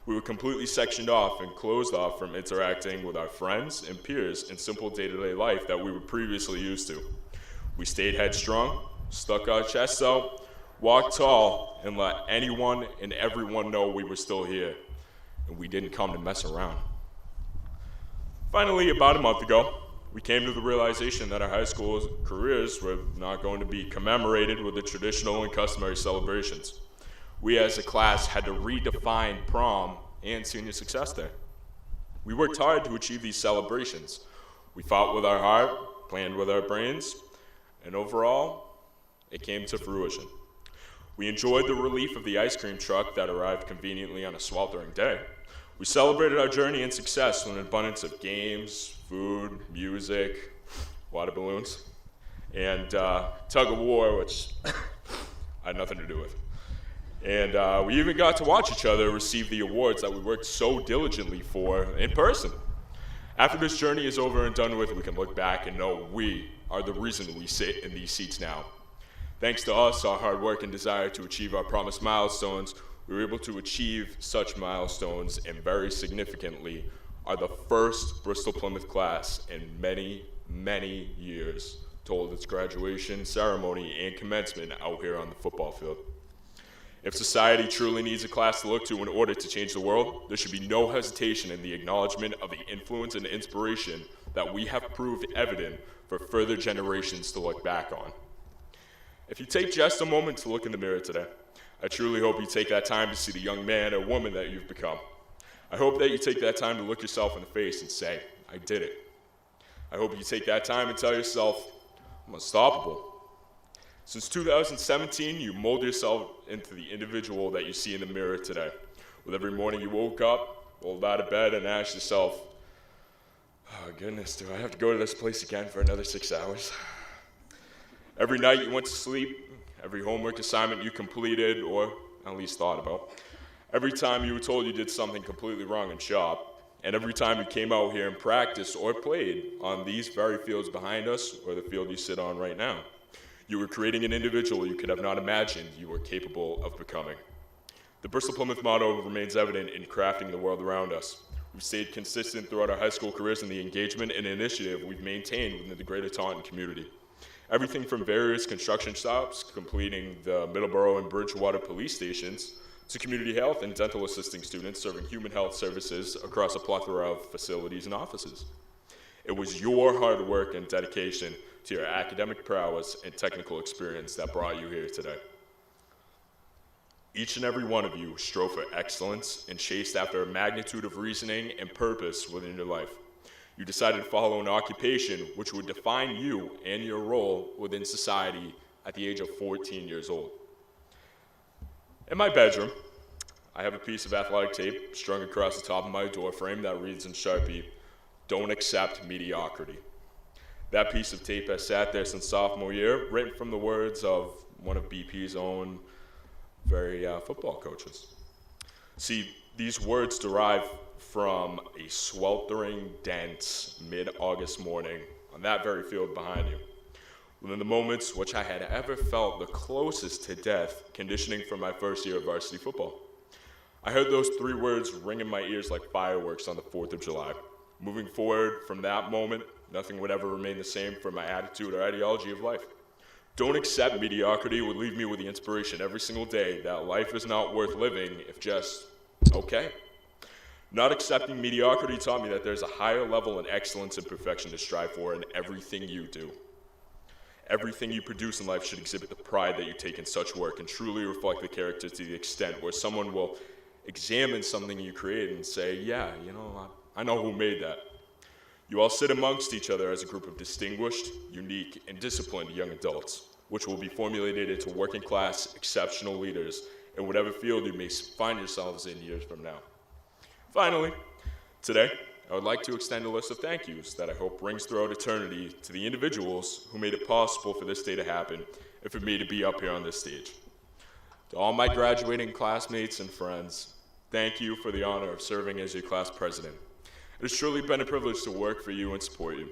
We were completely sectioned off and closed off from interacting with our friends and peers in simple day-to-day life that we were previously used to. We stayed headstrong, stuck our chests out, walked tall, and let anyone and everyone know we were still here, and we didn't come to mess around. Finally, about a month ago, we came to the realization that our high school careers were not going to be commemorated with the traditional and customary celebrations. We as a class had to redefine prom and senior success day. We worked hard to achieve these celebrations. We fought with our heart, planned with our brains, and overall, it came to fruition. We enjoyed the relief of the ice cream truck that arrived conveniently on a sweltering day. We celebrated our journey and success with an abundance of games, food, music, water balloons, and tug of war, which I had nothing to do with. And we even got to watch each other receive the awards that we worked so diligently for in person. After this journey is over and done with, we can look back and know we are the reason we sit in these seats now. Thanks to us, our hard work and desire to achieve our promised milestones, we were able to achieve such milestones, and very significantly, are the first Bristol Plymouth class in many, many years to hold its graduation ceremony and commencement out here on the football field. If society truly needs a class to look to in order to change the world, there should be no hesitation in the acknowledgement of the influence and inspiration that we have proved evident for further generations to look back on. If you take just a moment to look in the mirror today, I truly hope you take that time to see the young man or woman that you've become. I hope that you take that time to look yourself in the face and say, I did it. I hope you take that time and tell yourself, I'm unstoppable. Since 2017, you mold yourself into the individual that you see in the mirror today. With every morning you woke up, rolled out of bed, and asked yourself, oh goodness, do I have to go to this place again for another 6 hours? Every night you went to sleep, every homework assignment you completed, or at least thought about, every time you were told you did something completely wrong in shop, and every time you came out here and practiced or played on these very fields behind us, or the field you sit on right now, you were creating an individual you could have not imagined you were capable of becoming. The Bristol Plymouth motto remains evident in crafting the world around us. We've stayed consistent throughout our high school careers in the engagement and initiative we've maintained within the greater Taunton community. Everything from various construction stops, completing the Middleborough and Bridgewater police stations, to community health and dental assisting students serving human health services across a plethora of facilities and offices. It was your hard work and dedication to your academic prowess and technical experience that brought you here today. Each and every one of you strove for excellence and chased after a magnitude of reasoning and purpose within your life. You decided to follow an occupation which would define you and your role within society at the age of 14 years old. In my bedroom, I have a piece of athletic tape strung across the top of my door frame that reads in Sharpie, "Don't accept mediocrity." That piece of tape has sat there since sophomore year, written from the words of one of BP's own very football coaches. See, these words derive from a sweltering, dense, mid-August morning on that very field behind you. Within the moments which I had ever felt the closest to death, conditioning for my first year of varsity football. I heard those 3 words ring in my ears like fireworks on the 4th of July. Moving forward from that moment, nothing would ever remain the same for my attitude or ideology of life. Don't accept mediocrity would leave me with the inspiration every single day that life is not worth living if just okay. Not accepting mediocrity taught me that there's a higher level and excellence and perfection to strive for in everything you do. Everything you produce in life should exhibit the pride that you take in such work and truly reflect the character to the extent where someone will examine something you create and say, yeah, you know, I know who made that. You all sit amongst each other as a group of distinguished, unique, and disciplined young adults, which will be formulated into working class, exceptional leaders in whatever field you may find yourselves in years from now. Finally, today, I would like to extend a list of thank yous that I hope rings throughout eternity to the individuals who made it possible for this day to happen and for me to be up here on this stage. To all my graduating classmates and friends, thank you for the honor of serving as your class president. It has truly been a privilege to work for you and support you.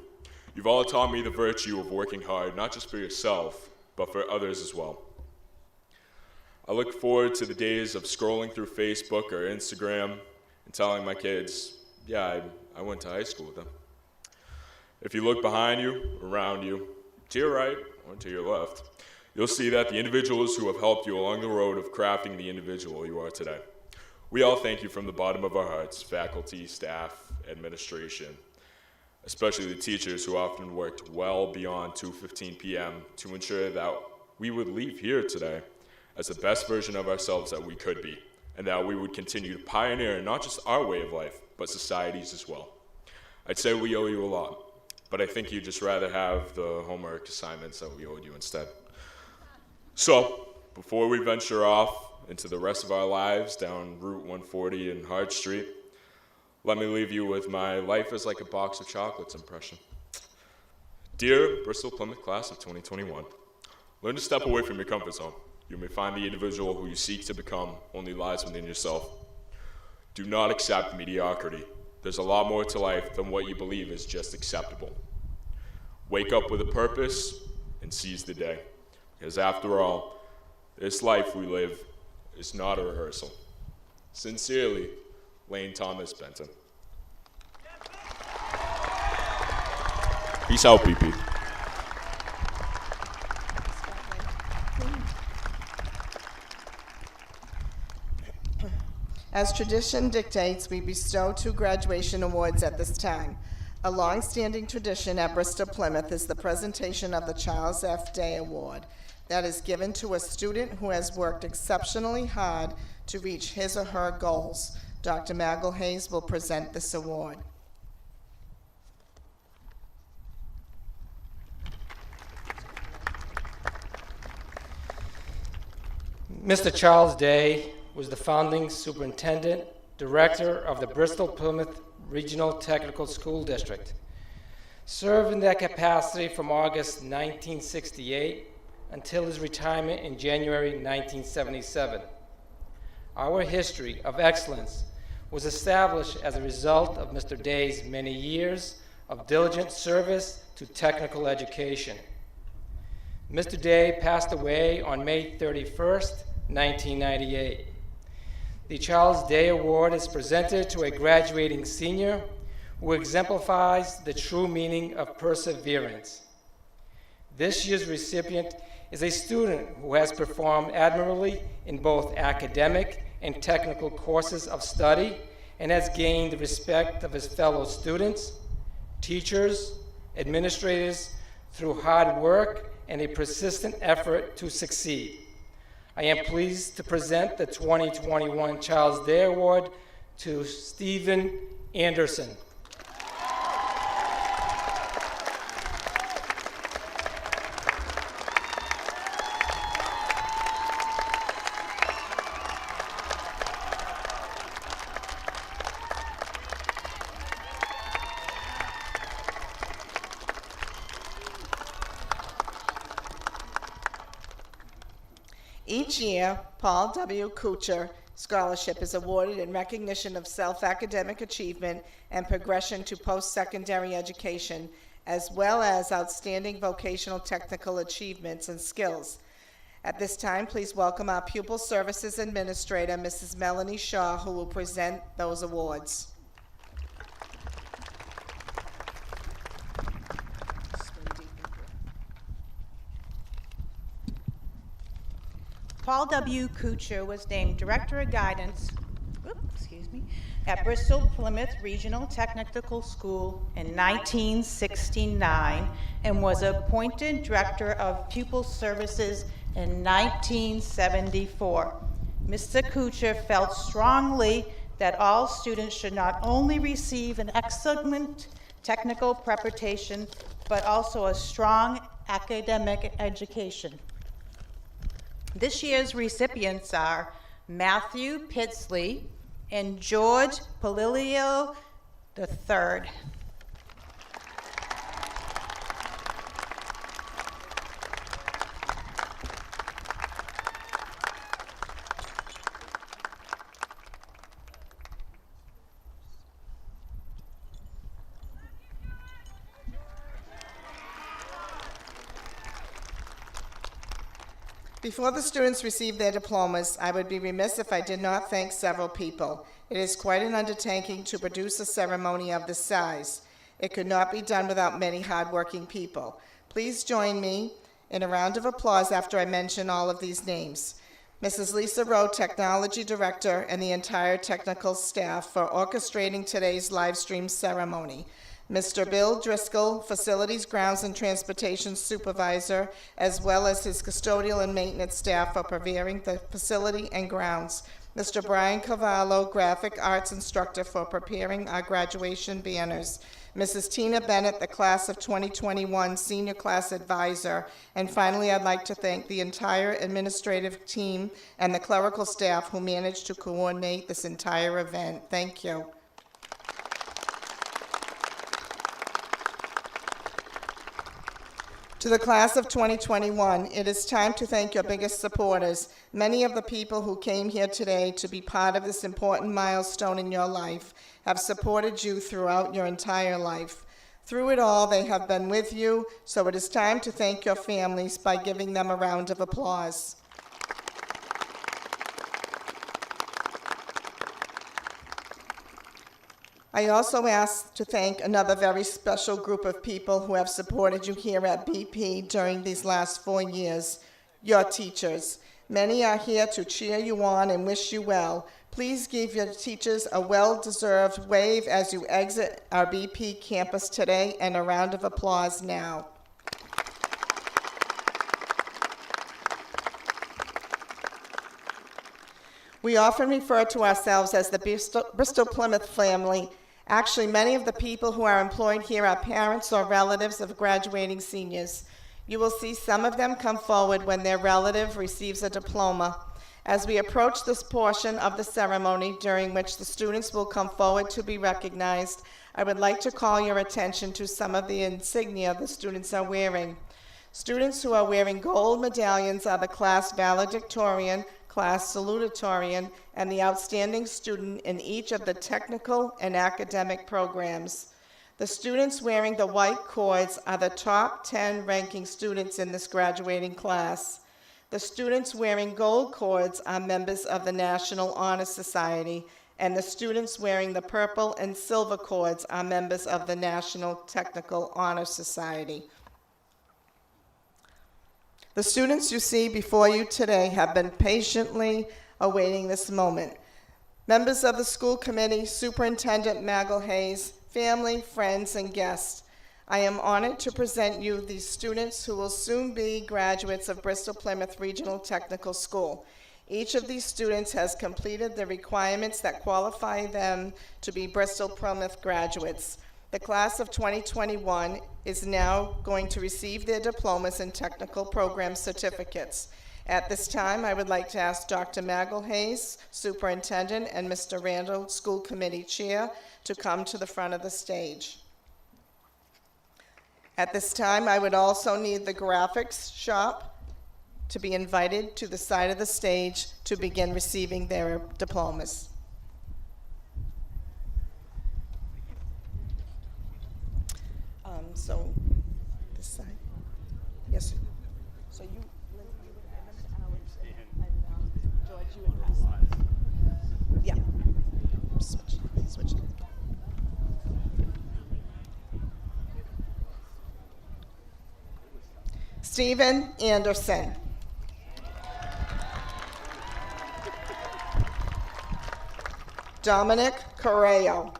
You've all taught me the virtue of working hard, not just for yourself, but for others as well. I look forward to the days of scrolling through Facebook or Instagram and telling my kids, yeah, I went to high school with them. If you look behind you, around you, to your right or to your left, you'll see that the individuals who have helped you along the road of crafting the individual you are today. We all thank you from the bottom of our hearts, faculty, staff, administration, especially the teachers who often worked well beyond 2:15 p.m. to ensure that we would leave here today as the best version of ourselves that we could be, and that we would continue to pioneer not just our way of life, but society's as well. I'd say we owe you a lot, but I think you'd just rather have the homework assignments that we owed you instead. So, before we venture off into the rest of our lives down Route 140 and Hart Street, let me leave you with my life is like a box of chocolates impression. Dear Bristol Plymouth class of 2021, learn to step away from your comfort zone. You may find the individual who you seek to become only lies within yourself. Do not accept mediocrity. There's a lot more to life than what you believe is just acceptable. Wake up with a purpose and seize the day. Because after all, this life we live is not a rehearsal. Sincerely, Lane Thomas Benton. Peace out, PP. As tradition dictates, we bestow 2 graduation awards at this time. A long-standing tradition at Bristol Plymouth is the presentation of the Charles F. Day Award that is given to a student who has worked exceptionally hard to reach his or her goals. Dr. Maggle Hayes will present this award. Mr. Charles Day was the founding superintendent, director of the Bristol Plymouth Regional Technical School District. Served in that capacity from August 1968 until his retirement in January 1977. Our history of excellence was established as a result of Mr. Day's many years of diligent service to technical education. Mr. Day passed away on May 31st, 1998. The Charles Day Award is presented to a graduating senior who exemplifies the true meaning of perseverance. This year's recipient is a student who has performed admirably in both academic and technical courses of study and has gained the respect of his fellow students, teachers, administrators through hard work and a persistent effort to succeed. I am pleased to present the 2021 Charles Day Award to Stephen Anderson. Each year, Paul W. Kuchar Scholarship is awarded in recognition of self-academic achievement and progression to post-secondary education, as well as outstanding vocational technical achievements and skills. At this time, please welcome our Pupil Services Administrator, Mrs. Melanie Shaw, who will present those awards. Paul W. Kuchar was named Director of Guidance at Bristol Plymouth Regional Technical School in 1969 and was appointed Director of Pupil Services in 1974. Mr. Kuchar felt strongly that all students should not only receive an excellent technical preparation, but also a strong academic education. This year's recipients are Matthew Pitsley and George Palilio III. Before the students receive their diplomas, I would be remiss if I did not thank several people. It is quite an undertaking to produce a ceremony of this size. It could not be done without many hardworking people. Please join me in a round of applause after I mention all of these names. Mrs. Lisa Rowe, Technology Director, and the entire technical staff for orchestrating today's live stream ceremony. Mr. Bill Driscoll, Facilities, Grounds, and Transportation Supervisor, as well as his custodial and maintenance staff for preparing the facility and grounds. Mr. Brian Cavallo, Graphic Arts Instructor, for preparing our graduation banners. Mrs. Tina Bennett, the Class of 2021 Senior Class Advisor. And finally, I'd like to thank the entire administrative team and the clerical staff who managed to coordinate this entire event. Thank you. To the class of 2021, it is time to thank your biggest supporters. Many of the people who came here today to be part of this important milestone in your life have supported you throughout your entire life. Through it all, they have been with you, so it is time to thank your families by giving them a round of applause. I also ask to thank another very special group of people who have supported you here at BP during these last 4 years, your teachers. Many are here to cheer you on and wish you well. Please give your teachers a well-deserved wave as you exit our BP campus today, and a round of applause now. We often refer to ourselves as the Bristol Plymouth family. Actually, many of the people who are employed here are parents or relatives of graduating seniors. You will see some of them come forward when their relative receives a diploma. As we approach this portion of the ceremony, during which the students will come forward to be recognized, I would like to call your attention to some of the insignia the students are wearing. Students who are wearing gold medallions are the class valedictorian, class salutatorian, and the outstanding student in each of the technical and academic programs. The students wearing the white cords are the top 10 ranking students in this graduating class. The students wearing gold cords are members of the National Honor Society, and the students wearing the purple and silver cords are members of the National Technical Honor Society. The students you see before you today have been patiently awaiting this moment. Members of the school committee, Superintendent Maggle Hayes, family, friends, and guests, I am honored to present you these students who will soon be graduates of Bristol Plymouth Regional Technical School. Each of these students has completed the requirements that qualify them to be Bristol Plymouth graduates. The class of 2021 is now going to receive their diplomas and technical program certificates. At this time, I would like to ask Dr. Maggle Hayes, Superintendent, and Mr. Randall, School Committee Chair, to come to the front of the stage. At this time, I would also need the graphics shop to be invited to the side of the stage to begin receiving their diplomas. So, this side. Yes, sir. So you, Lindsay, you would hand them to Alex, and George, you would pass them. Yeah. Switch. Stephen Anderson. Dominic Correo.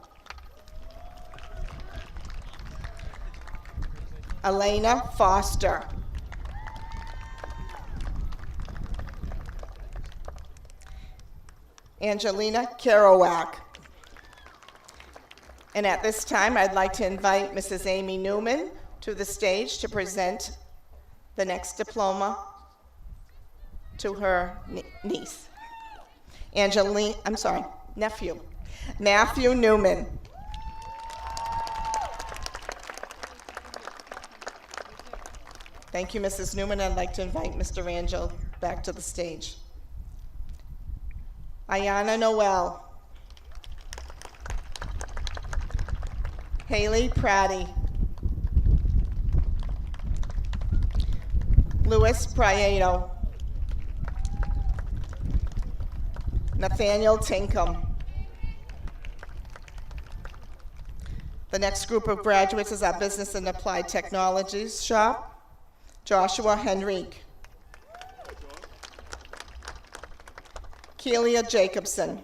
Elena Foster. Angelina Kerouac. And at this time, I'd like to invite Mrs. Amy Newman to the stage to present the next diploma to her niece. Nephew. Matthew Newman. Thank you, Mrs. Newman. I'd like to invite Mr. Rangel back to the stage. Ayana Noel. Haley Pratty. Luis Prieto. Nathaniel Tinkham. The next group of graduates is our Business and Applied Technologies shop. Joshua Henrique. Keelia Jacobson.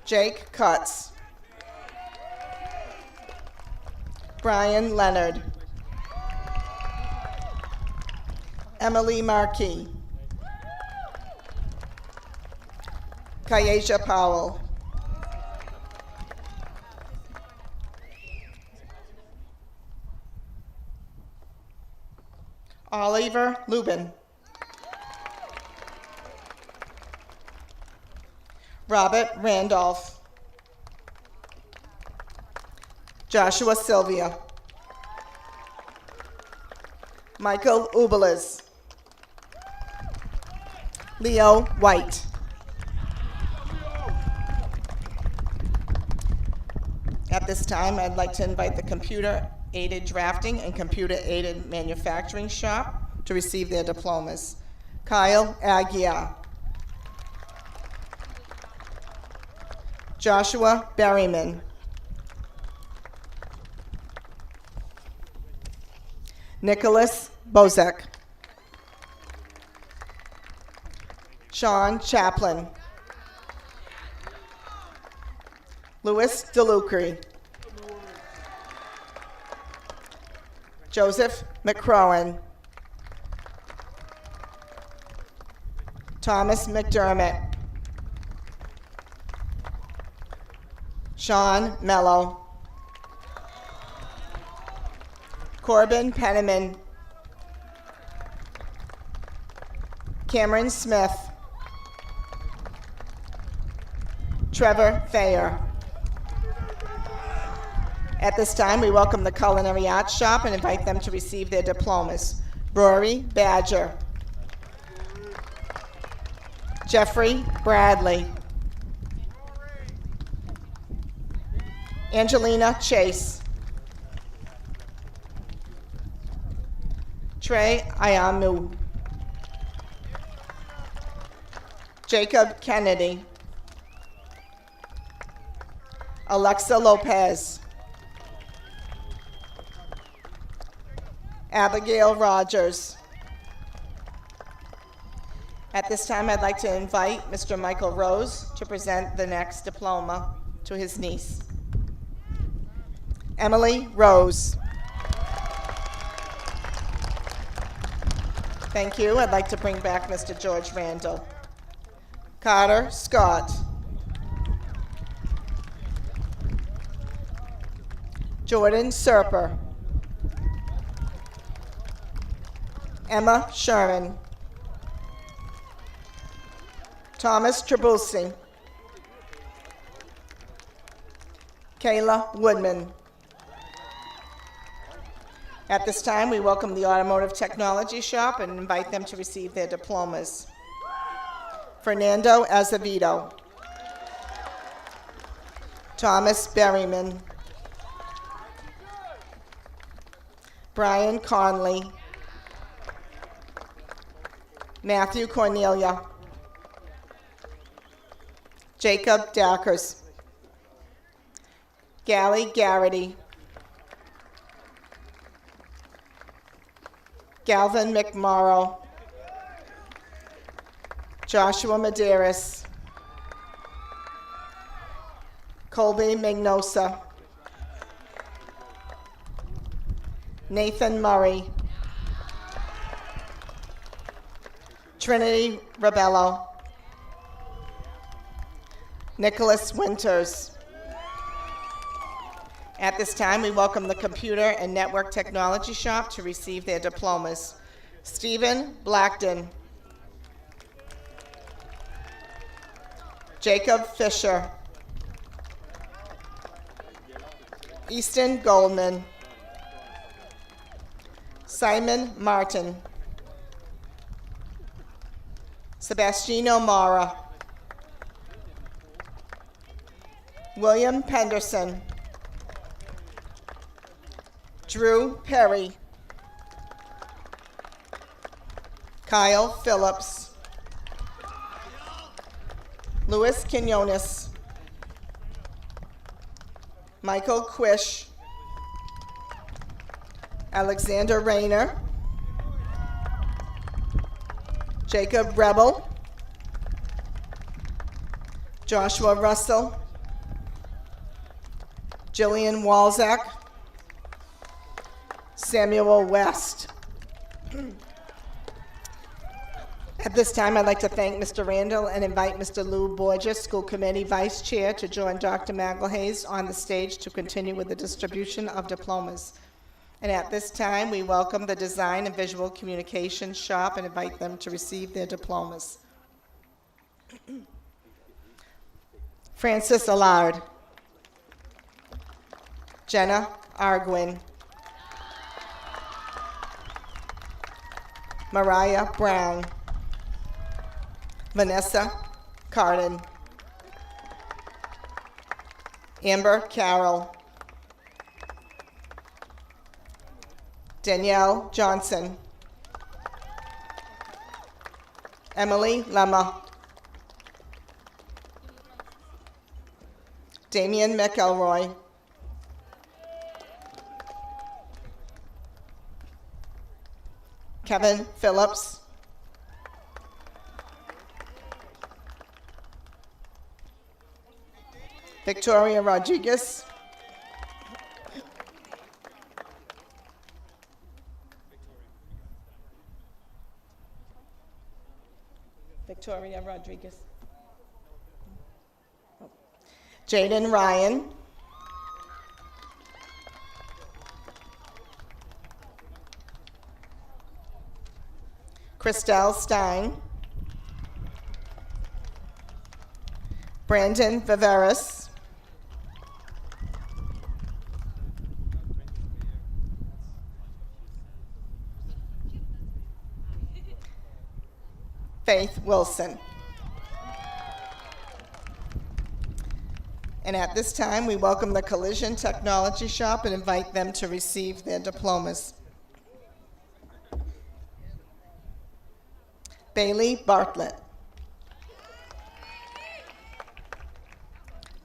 Jake Cutts. Brian Leonard. Emily Markey. Kayasia Powell. Oliver Lubin. Robert Randolph. Joshua Sylvia. Michael Ubeles. Leo White. At this time, I'd like to invite the Computer-Aided Drafting and Computer-Aided Manufacturing shop to receive their diplomas. Kyle Aguiar. Joshua Berryman. Nicholas Bozek. Sean Chaplin. Louis DeLucre. Joseph McCrowan. Thomas McDermott. Sean Mello. Corbin Penniman. Cameron Smith. Trevor Thayer. At this time, we welcome the Culinary Arts Shop and invite them to receive their diplomas. Rory Badger. Jeffrey Bradley. Angelina Chase. Trey Ayamu. Jacob Kennedy. Alexa Lopez. Abigail Rogers. At this time, I'd like to invite Mr. Michael Rose to present the next diploma to his niece. Emily Rose. Thank you. I'd like to bring back Mr. George Randall. Carter Scott. Jordan Serper. Emma Sherman. Thomas Trabulsi. Kayla Woodman. At this time, we welcome the Automotive Technology Shop and invite them to receive their diplomas. Fernando Azevedo. Thomas Berryman. Brian Conley. Matthew Cornelia. Jacob Dackers. Gally Garrity. Galvin McMorrow. Joshua Medeiros. Colby Mignosa. Nathan Murray. Trinity Rabello. Nicholas Winters. At this time, we welcome the Computer and Network Technology Shop to receive their diplomas. Stephen Blackton. Jacob Fisher. Easton Goldman. Simon Martin. Sebastiano Mara. William Penderson. Drew Perry. Kyle Phillips. Louis Quinones. Michael Quish. Alexander Rayner. Jacob Rebel. Joshua Russell. Jillian Walzak. Samuel West. At this time, I'd like to thank Mr. Randall and invite Mr. Lou Borges, School Committee Vice Chair, to join Dr. Magalhaes on the stage to continue with the distribution of diplomas. And at this time, we welcome the Design and Visual Communications Shop and invite them to receive their diplomas. Francis Allard. Jenna Arguin. Mariah Brown. Vanessa Carden. Amber Carroll. Danielle Johnson. Emily Lemma. Damian McElroy. Kevin Phillips. Victoria Rodriguez. Victoria Rodriguez. Jaden Ryan. Christelle Stein. Brandon Viveris. Faith Wilson. And at this time, we welcome the Collision Technology Shop and invite them to receive their diplomas. Bailey Bartlett.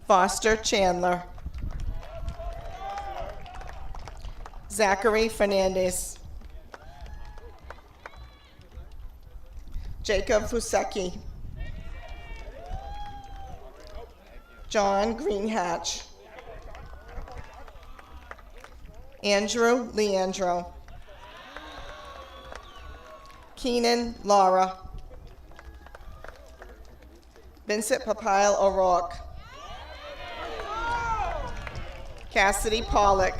Foster Chandler. Zachary Fernandez. Jacob Fusecki. John Greenhatch. Andrew Leandro. Keenan Laura. Vincent Papile O'Rourke. Cassidy Pollock.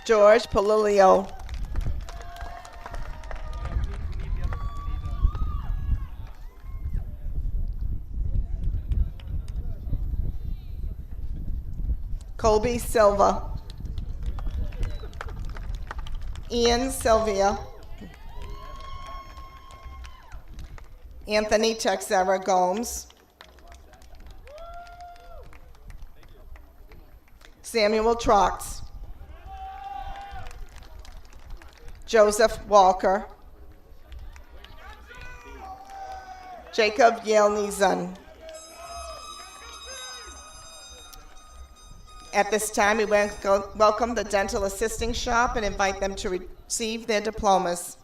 George Polilio. Colby Silva. Ian Sylvia. Anthony Texera Gomes. Samuel Trox. Joseph Walker. Jacob Yelnizan. At this time, we welcome the Dental Assisting Shop and invite them to receive their diplomas.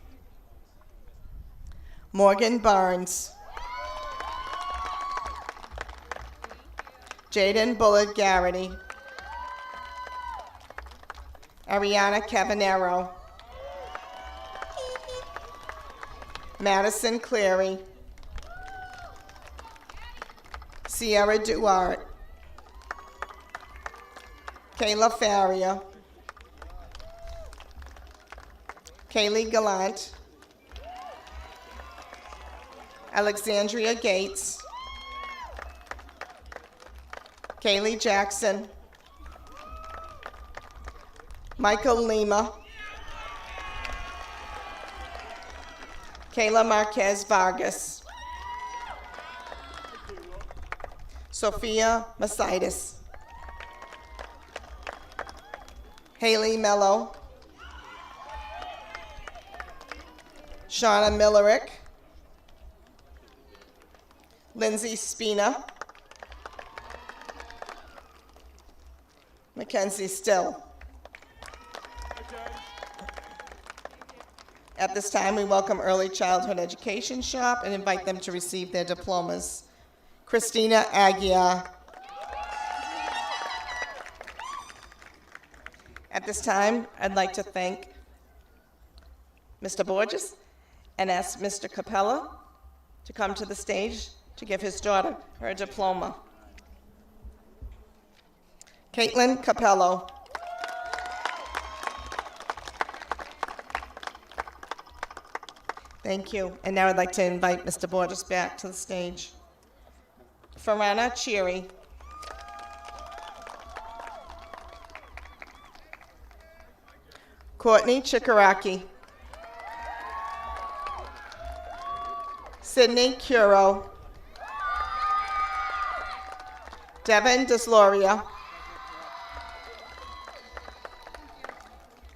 Morgan Barnes. Jaden Bullard Garrity. Ariana Cavanero. Madison Cleary. Sierra Duarte. Kayla Faria. Kaylee Gallant. Alexandria Gates. Kaylee Jackson. Michael Lima. Kayla Marquez Vargas. Sophia Masitis. Haley Mello. Shauna Millerick. Lindsay Spina. Mackenzie Still. At this time, we welcome Early Childhood Education Shop and invite them to receive their diplomas. Christina Aguiar. At this time, I'd like to thank Mr. Borges and ask Mr. Capella to come to the stage to give his daughter her diploma. Caitlin Capello. Thank you. And now I'd like to invite Mr. Borges back to the stage. Farana Cheery. Courtney Chikaraki. Sydney Curo. Devin Desloria.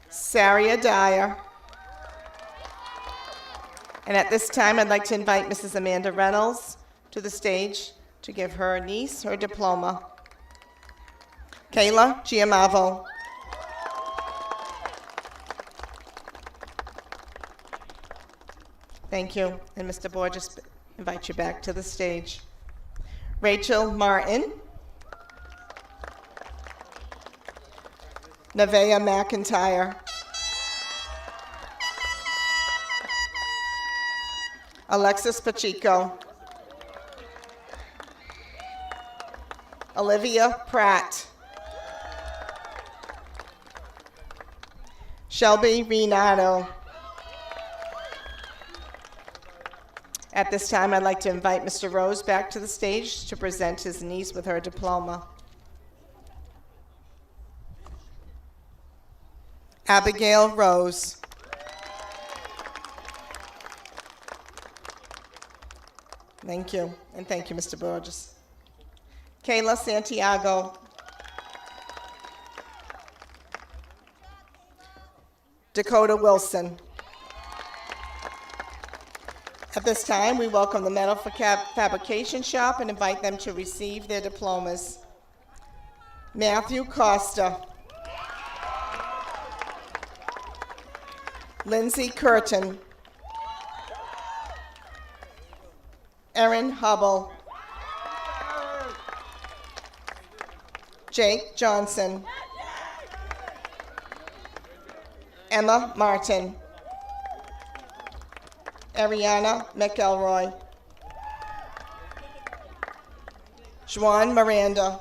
Saria Dyer. And at this time, I'd like to invite Mrs. Amanda Reynolds to the stage to give her niece her diploma. Kayla Giamavo. Thank you. And Mr. Borges, invite you back to the stage. Rachel Martin. Nevaeh McIntyre. Alexis Pacheco. Olivia Pratt. Shelby Renato. At this time, I'd like to invite Mr. Rose back to the stage to present his niece with her diploma. Abigail Rose. Thank you, and thank you, Mr. Borges. Kayla Santiago. Dakota Wilson. At this time, we welcome the Metal Fabrication Shop and invite them to receive their diplomas. Matthew Costa. Lindsay Curtin. Erin Hubble. Jake Johnson. Emma Martin. Ariana McElroy. Juan Miranda.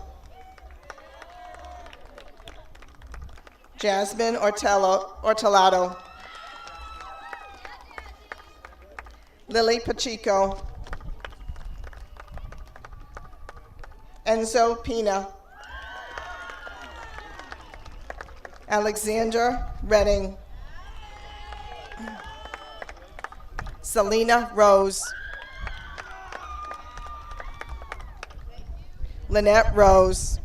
Jasmine Ortolato. Lily Pacheco. Enzo Pina. Alexander Redding. Selena Rose. Lynette Rose.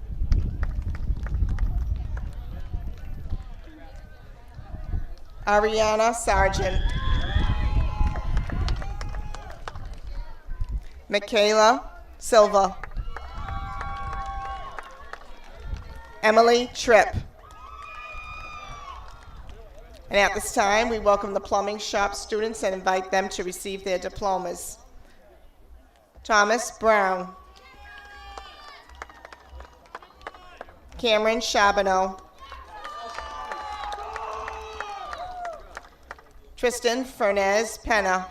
Ariana Sargent. Michaela Silva. Emily Tripp. And at this time, we welcome the plumbing shop students and invite them to receive their diplomas. Thomas Brown. Cameron Charbonneau. Tristan Fernez Pena.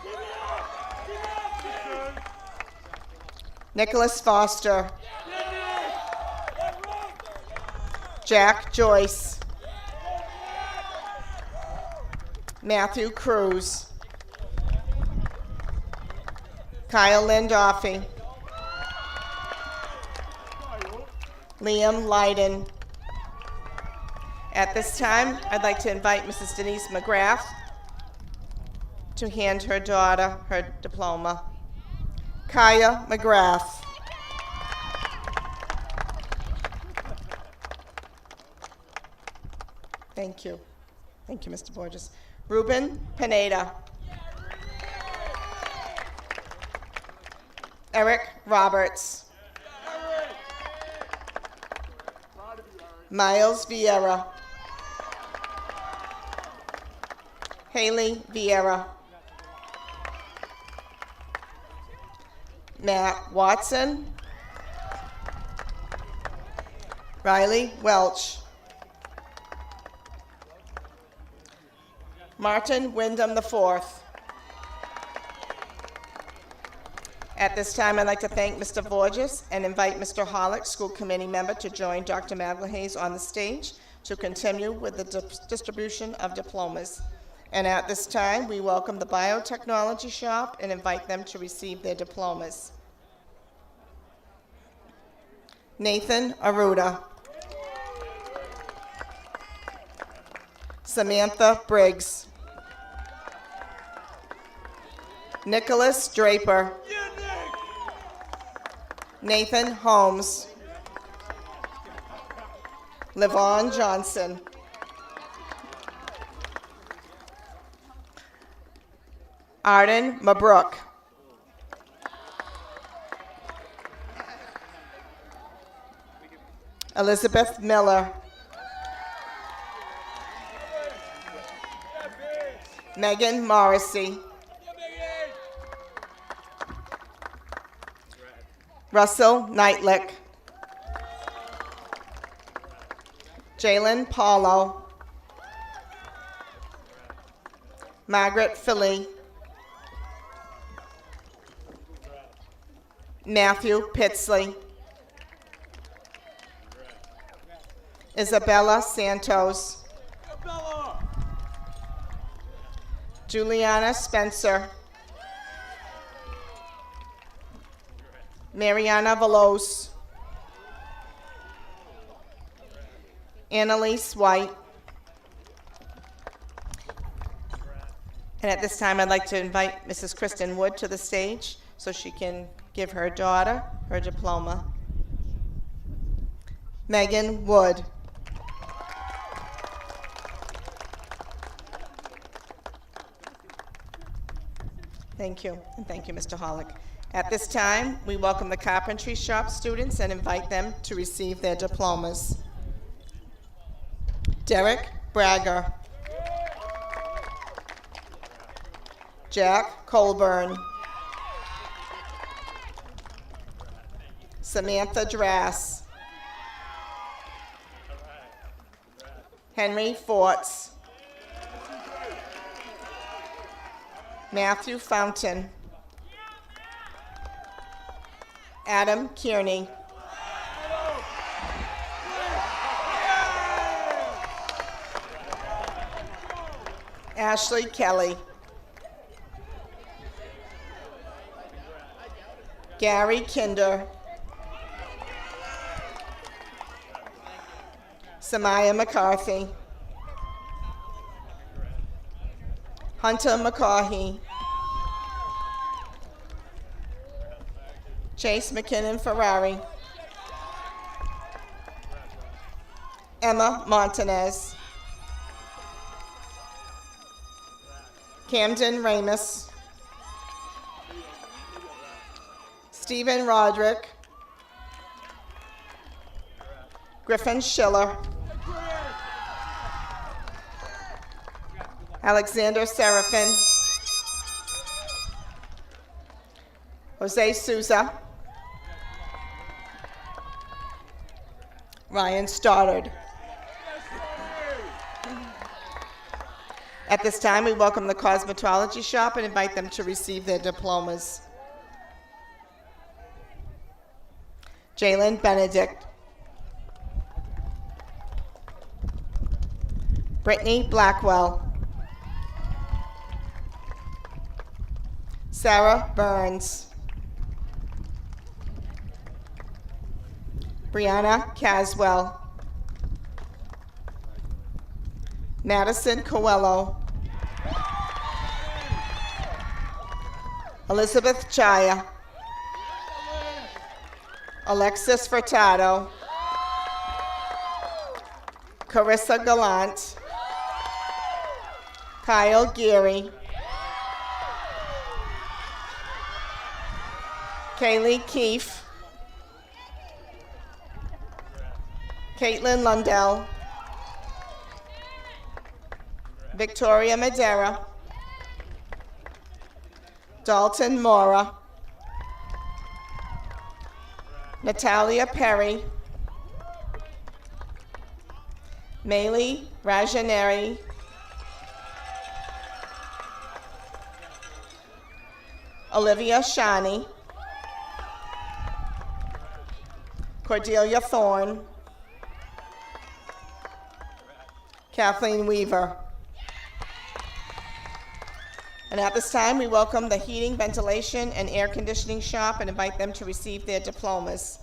Nicholas Foster. Jack Joyce. Matthew Cruz. Kyle Lindoffy. Liam Lyden. At this time, I'd like to invite Mrs. Denise McGrath to hand her daughter her diploma. Kaya McGrath. Thank you. Thank you, Mr. Borges. Ruben Pineda. Eric Roberts. Miles Vieira. Haley Vieira. Matt Watson. Riley Welch. Martin Wyndham IV. At this time, I'd like to thank Mr. Borges and invite Mr. Hollick, school committee member, to join Dr. Maglahayes on the stage to continue with the distribution of diplomas. And at this time, we welcome the biotechnology shop and invite them to receive their diplomas. Nathan Aruda. Samantha Briggs. Nicholas Draper. Nathan Holmes. Livon Johnson. Arden Mabrook. Elizabeth Miller. Megan Morrissey. Russell Knightlick. Jalen Paulo. Margaret Philly. Matthew Pitsley. Isabella Santos. Juliana Spencer. Mariana Veloz. Annalise White. And at this time, I'd like to invite Mrs. Kristen Wood to the stage so she can give her daughter her diploma. Megan Wood. Thank you, and thank you, Mr. Hollick. At this time, we welcome the carpentry shop students and invite them to receive their diplomas. Derek Bragger. Jack Colburn. Samantha Drass. Henry Forts. Matthew Fountain. Adam Kearney. Ashley Kelly. Gary Kinder. Samaya McCarthy. Hunter McCaughey. Chase McKinnon Ferrari. Emma Montanez. Camden Ramus. Stephen Roderick. Griffin Schiller. Alexander Serafin. Jose Souza. Ryan Stoddard. At this time, we welcome the cosmetology shop and invite them to receive their diplomas. Jalen Benedict. Brittany Blackwell. Sarah Burns. Brianna Caswell. Madison Coelho. Elizabeth Chaya. Alexis Furtado. Carissa Gallant. Kyle Geary. Kaylee Keefe. Caitlin Lundell. Victoria Madera. Dalton Mora. Natalia Perry. Maylee Rajaneri. Olivia Shani. Cordelia Thorne. Kathleen Weaver. And at this time, we welcome the heating, ventilation, and air conditioning shop and invite them to receive their diplomas.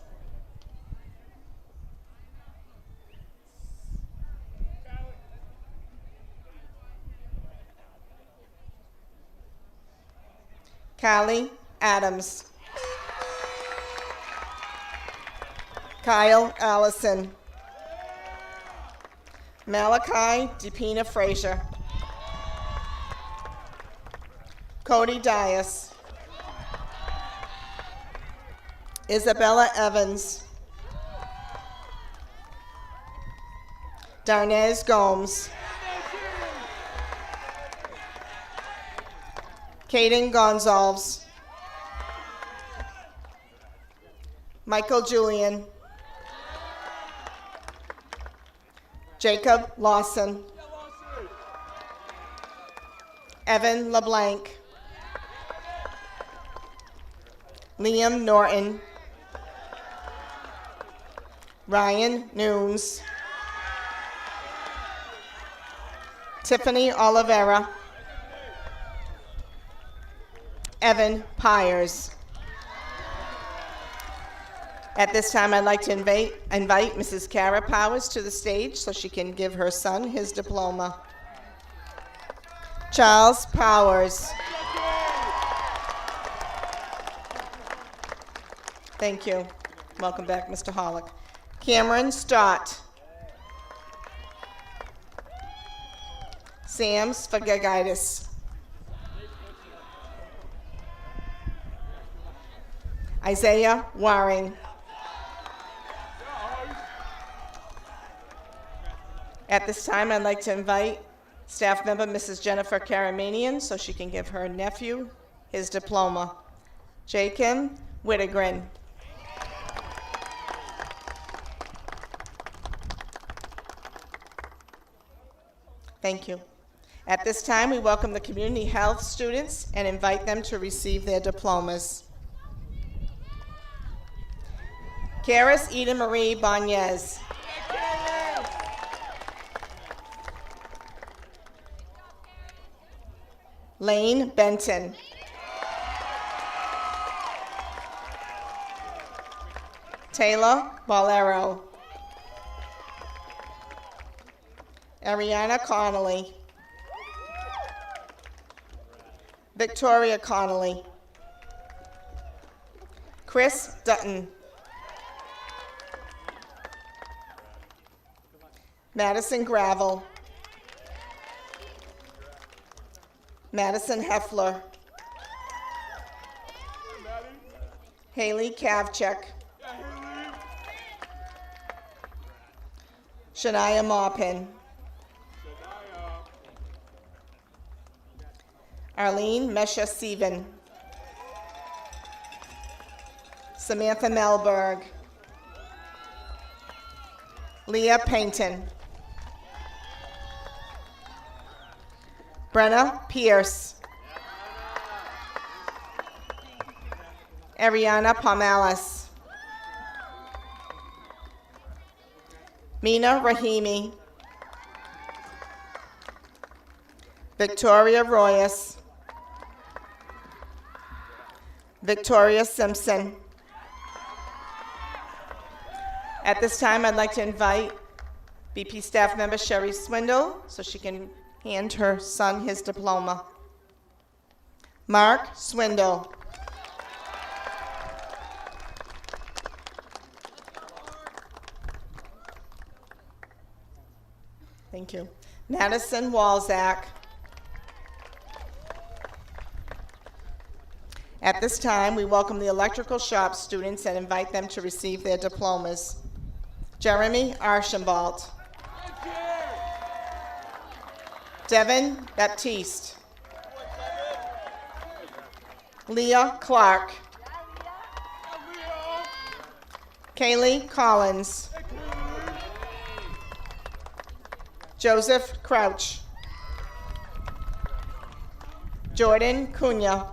Callie Adams. Kyle Allison. Malachi DePina Frazier. Cody Dias. Isabella Evans. Darnez Gomes. Caden Gonzalez. Michael Julian, Jacob Lawson, Evan LeBlanc, Liam Norton, Ryan Nunes, Tiffany Oliveira, Evan Pyers. At this time, I'd like to invite Mrs. Kara Powers to the stage so she can give her son his diploma. Charles Powers. Thank you. Welcome back, Mr. Hollick. Cameron Stott. Sam Sfagagaitis. Isaiah Waring. At this time, I'd like to invite staff member Mrs. Jennifer Karamanian so she can give her nephew his diploma. Jacob Whittegren. Thank you. At this time, we welcome the community health students and invite them to receive their diplomas. Karis Eda Marie Banez. Lane Benton. Taylor Bolero. Ariana Connolly. Victoria Connolly. Chris Dutton. Madison Gravel. Madison Heffler. Haley Kavchek. Shania Maupin. Arlene Mesha Seaven. Samantha Melberg. Leah Paynton. Brenna Pierce. Ariana Pomalis. Mina Rahimi. Victoria Royas. Victoria Simpson. At this time, I'd like to invite BP staff member Sherry Swindle so she can hand her son his diploma. Mark Swindle. Thank you. Madison Walzak. At this time, we welcome the electrical shop students and invite them to receive their diplomas. Jeremy Archambault. Devin Baptiste. Leah Clark. Kaylee Collins. Joseph Crouch. Jordan Cunha.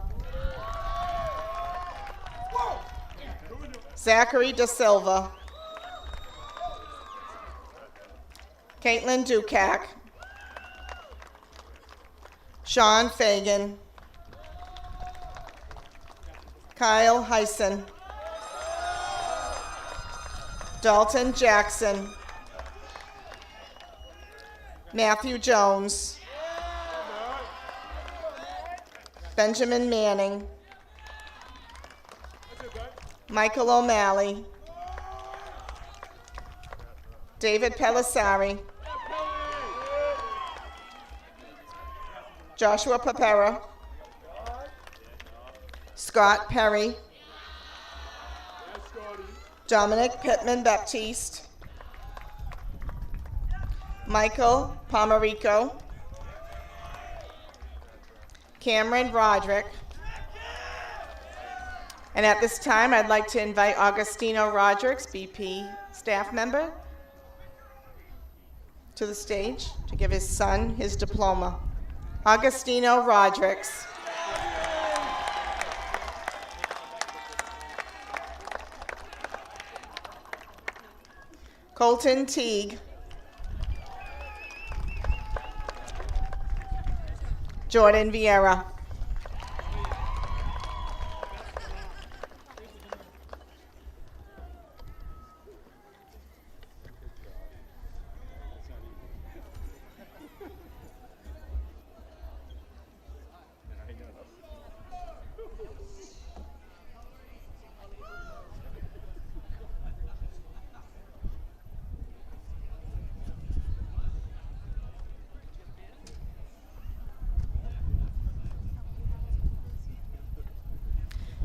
Zachary Da Silva. Caitlin Ducac. Sean Fagan. Kyle Heisen. Dalton Jackson. Matthew Jones. Benjamin Manning. Michael O'Malley. David Pelissari. Joshua Papera. Scott Perry. Dominic Pittman Baptiste. Michael Pomerico. Cameron Roderick. And at this time, I'd like to invite Augustino Rodriguez, BP staff member, to the stage to give his son his diploma. Augustino Rodriguez. Colton Teague. Jordan Vieira.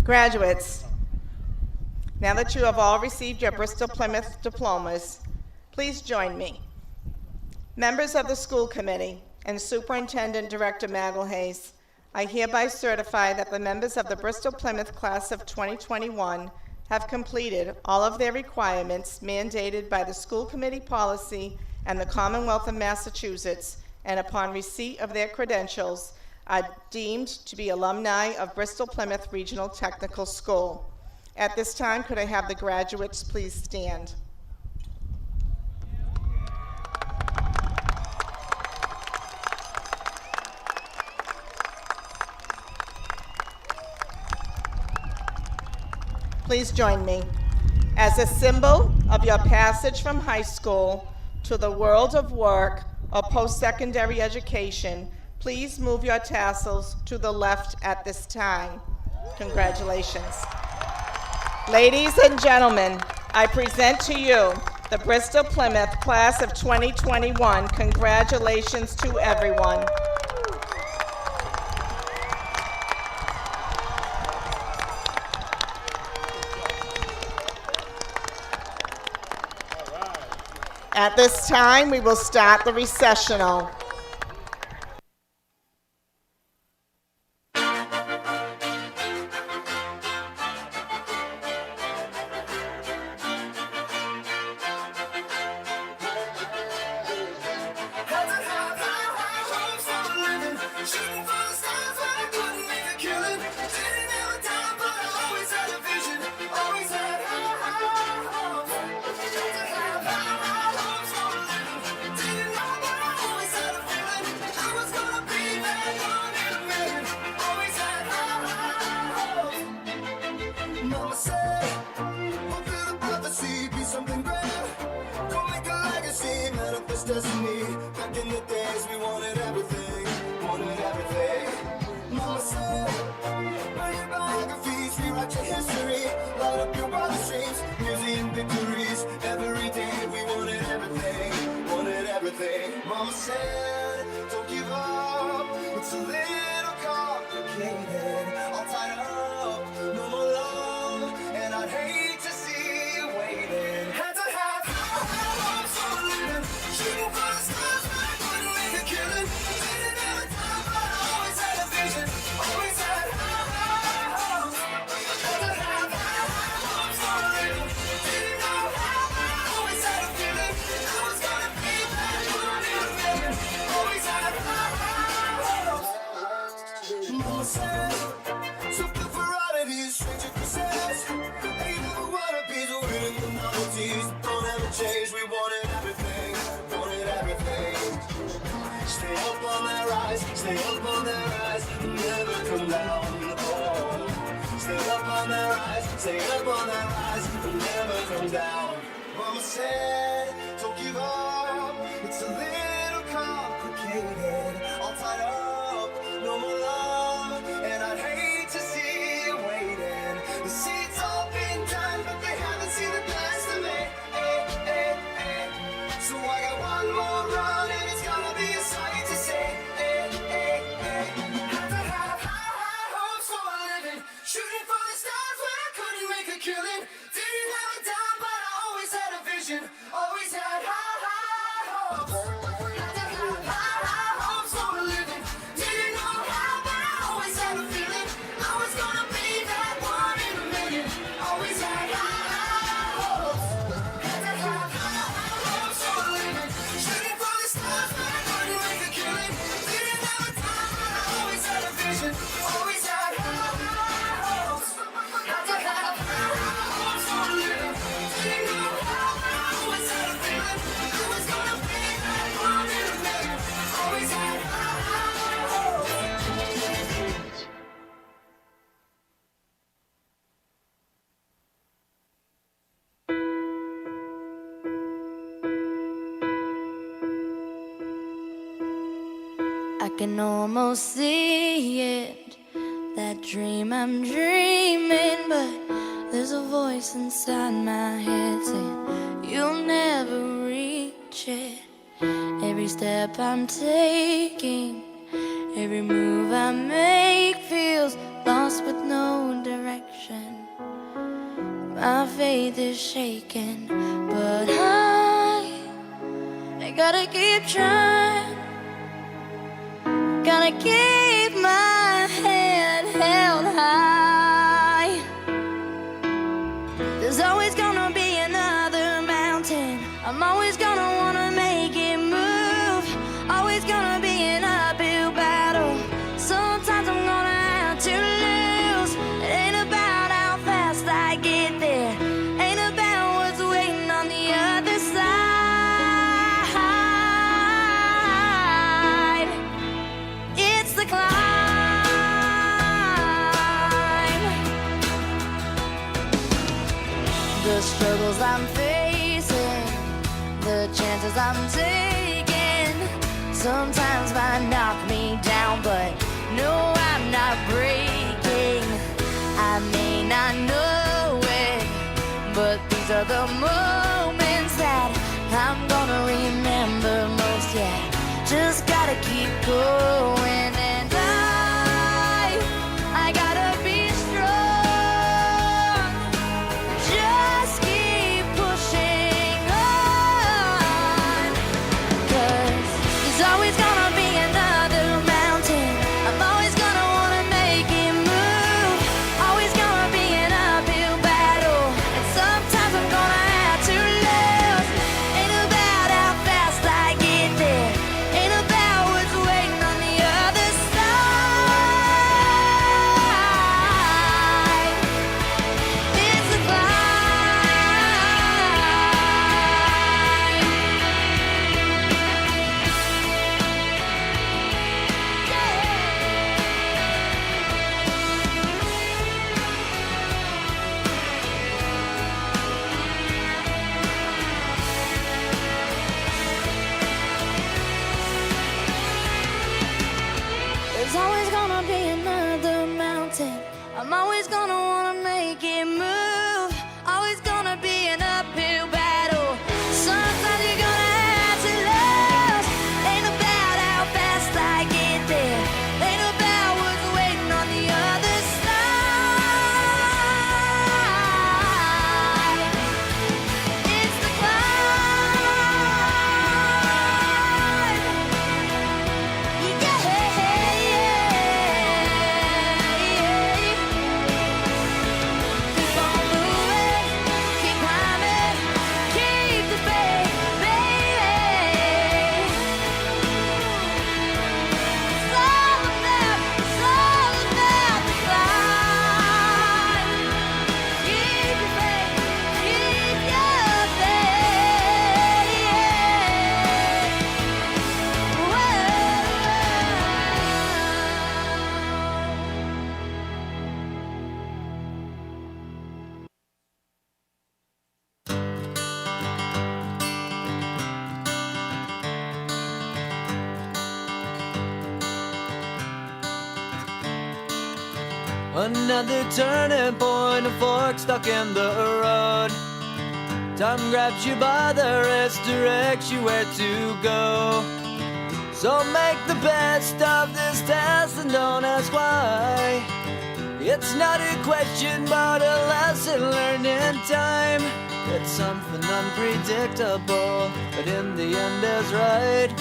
Graduates, now that you have all received your Bristol Plymouth diplomas, please join me. Members of the school committee and Superintendent Director Magalhaes, I hereby certify that the members of the Bristol Plymouth class of 2021 have completed all of their requirements mandated by the school committee policy and the Commonwealth of Massachusetts, and upon receipt of their credentials, are deemed to be alumni of Bristol Plymouth Regional Technical School. At this time, could I have the graduates please stand? Please join me. As a symbol of your passage from high school to the world of work or post-secondary education, please move your tassels to the left at this time. Congratulations. Ladies and gentlemen, I present to you the Bristol Plymouth class of 2021. Congratulations to everyone. At this time, we will start the recessional. Mama said, don't give up, it's a little complicated, all tied up, no more love, and I'd hate to see you waiting. Had to have high hopes for a living, shooting for the stars, but I couldn't make a killing. Didn't have a time, but I always had a vision, always had high hopes. Had to have high hopes for a living, didn't know how, but I always had a feeling I was gonna be that one in a million. Always had high hopes. Mama said, so the variety is strange and possessed. Ain't never wanna be the winning the novelties. Don't ever change, we wanted everything, wanted everything. Stay up on that rise, stay up on that rise, never come down. Oh. Stay up on that rise, stay up on that rise, never come down. Mama said, don't give up, it's a little complicated, all tied up, no more love, and I'd hate to see you waiting. The seeds all been done, but they haven't seen the best of me. So I got one more run, and it's gonna be a sight to see. Have to have high hopes for a living, shooting for the stars when I couldn't make a killing. Didn't have a dime, but I always had a vision, always had high hopes. Had to have high hopes for a living, didn't know how, but I always had a feeling I was gonna be that one in a million. can almost see it, that dream I'm dreaming, but there's a voice inside my head saying you'll never reach it. Every step I'm taking, every move I make feels lost with no direction. My faith is shaken, but I gotta keep trying. Gotta keep my head held high. There's always gonna be another mountain. I'm always gonna wanna make it move. Always gonna be an uphill battle. Sometimes I'm gonna have to lose. It ain't about how fast I get there. Ain't about what's waiting on the other side. It's the climb. The struggles I'm facing, the chances I'm taking, sometimes might knock me down, but no, I'm not breaking. I may not know it, but these are the moments that I'm gonna remember most. Yeah, just gotta keep going, and I gotta be strong. Just keep pushing on, 'cause there's always gonna be another mountain. I'm always gonna wanna make it move. Always gonna be an uphill battle, and sometimes I'm gonna have to lose. Ain't about how fast I get there. Ain't about what's waiting on the other side. It's a climb. There's always gonna be another mountain. I'm always gonna wanna make it move. Always gonna be an uphill battle. Sometimes you're gonna have to lose. Ain't about how fast I get there. Ain't about what's waiting on the other side. It's the climb. Yeah. Keep on moving, keep climbing, keep the faith, baby. It's all about the climb. Keep your faith, keep your faith. Whoa. Another turning point, a fork stuck in the road. Time grabs you by the wrist, directs you where to go. So make the best of this test and don't ask why. It's not a question but a lesson learned in time. It's something unpredictable, but in the end is right.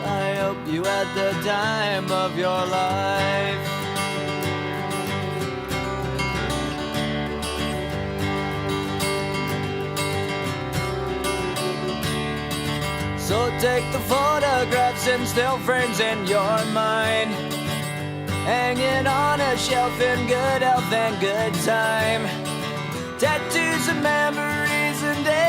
I hope you had the time of your life. So take the photographs and still frames in your mind, hanging on a shelf in good health and good time. Tattoos of memories and days.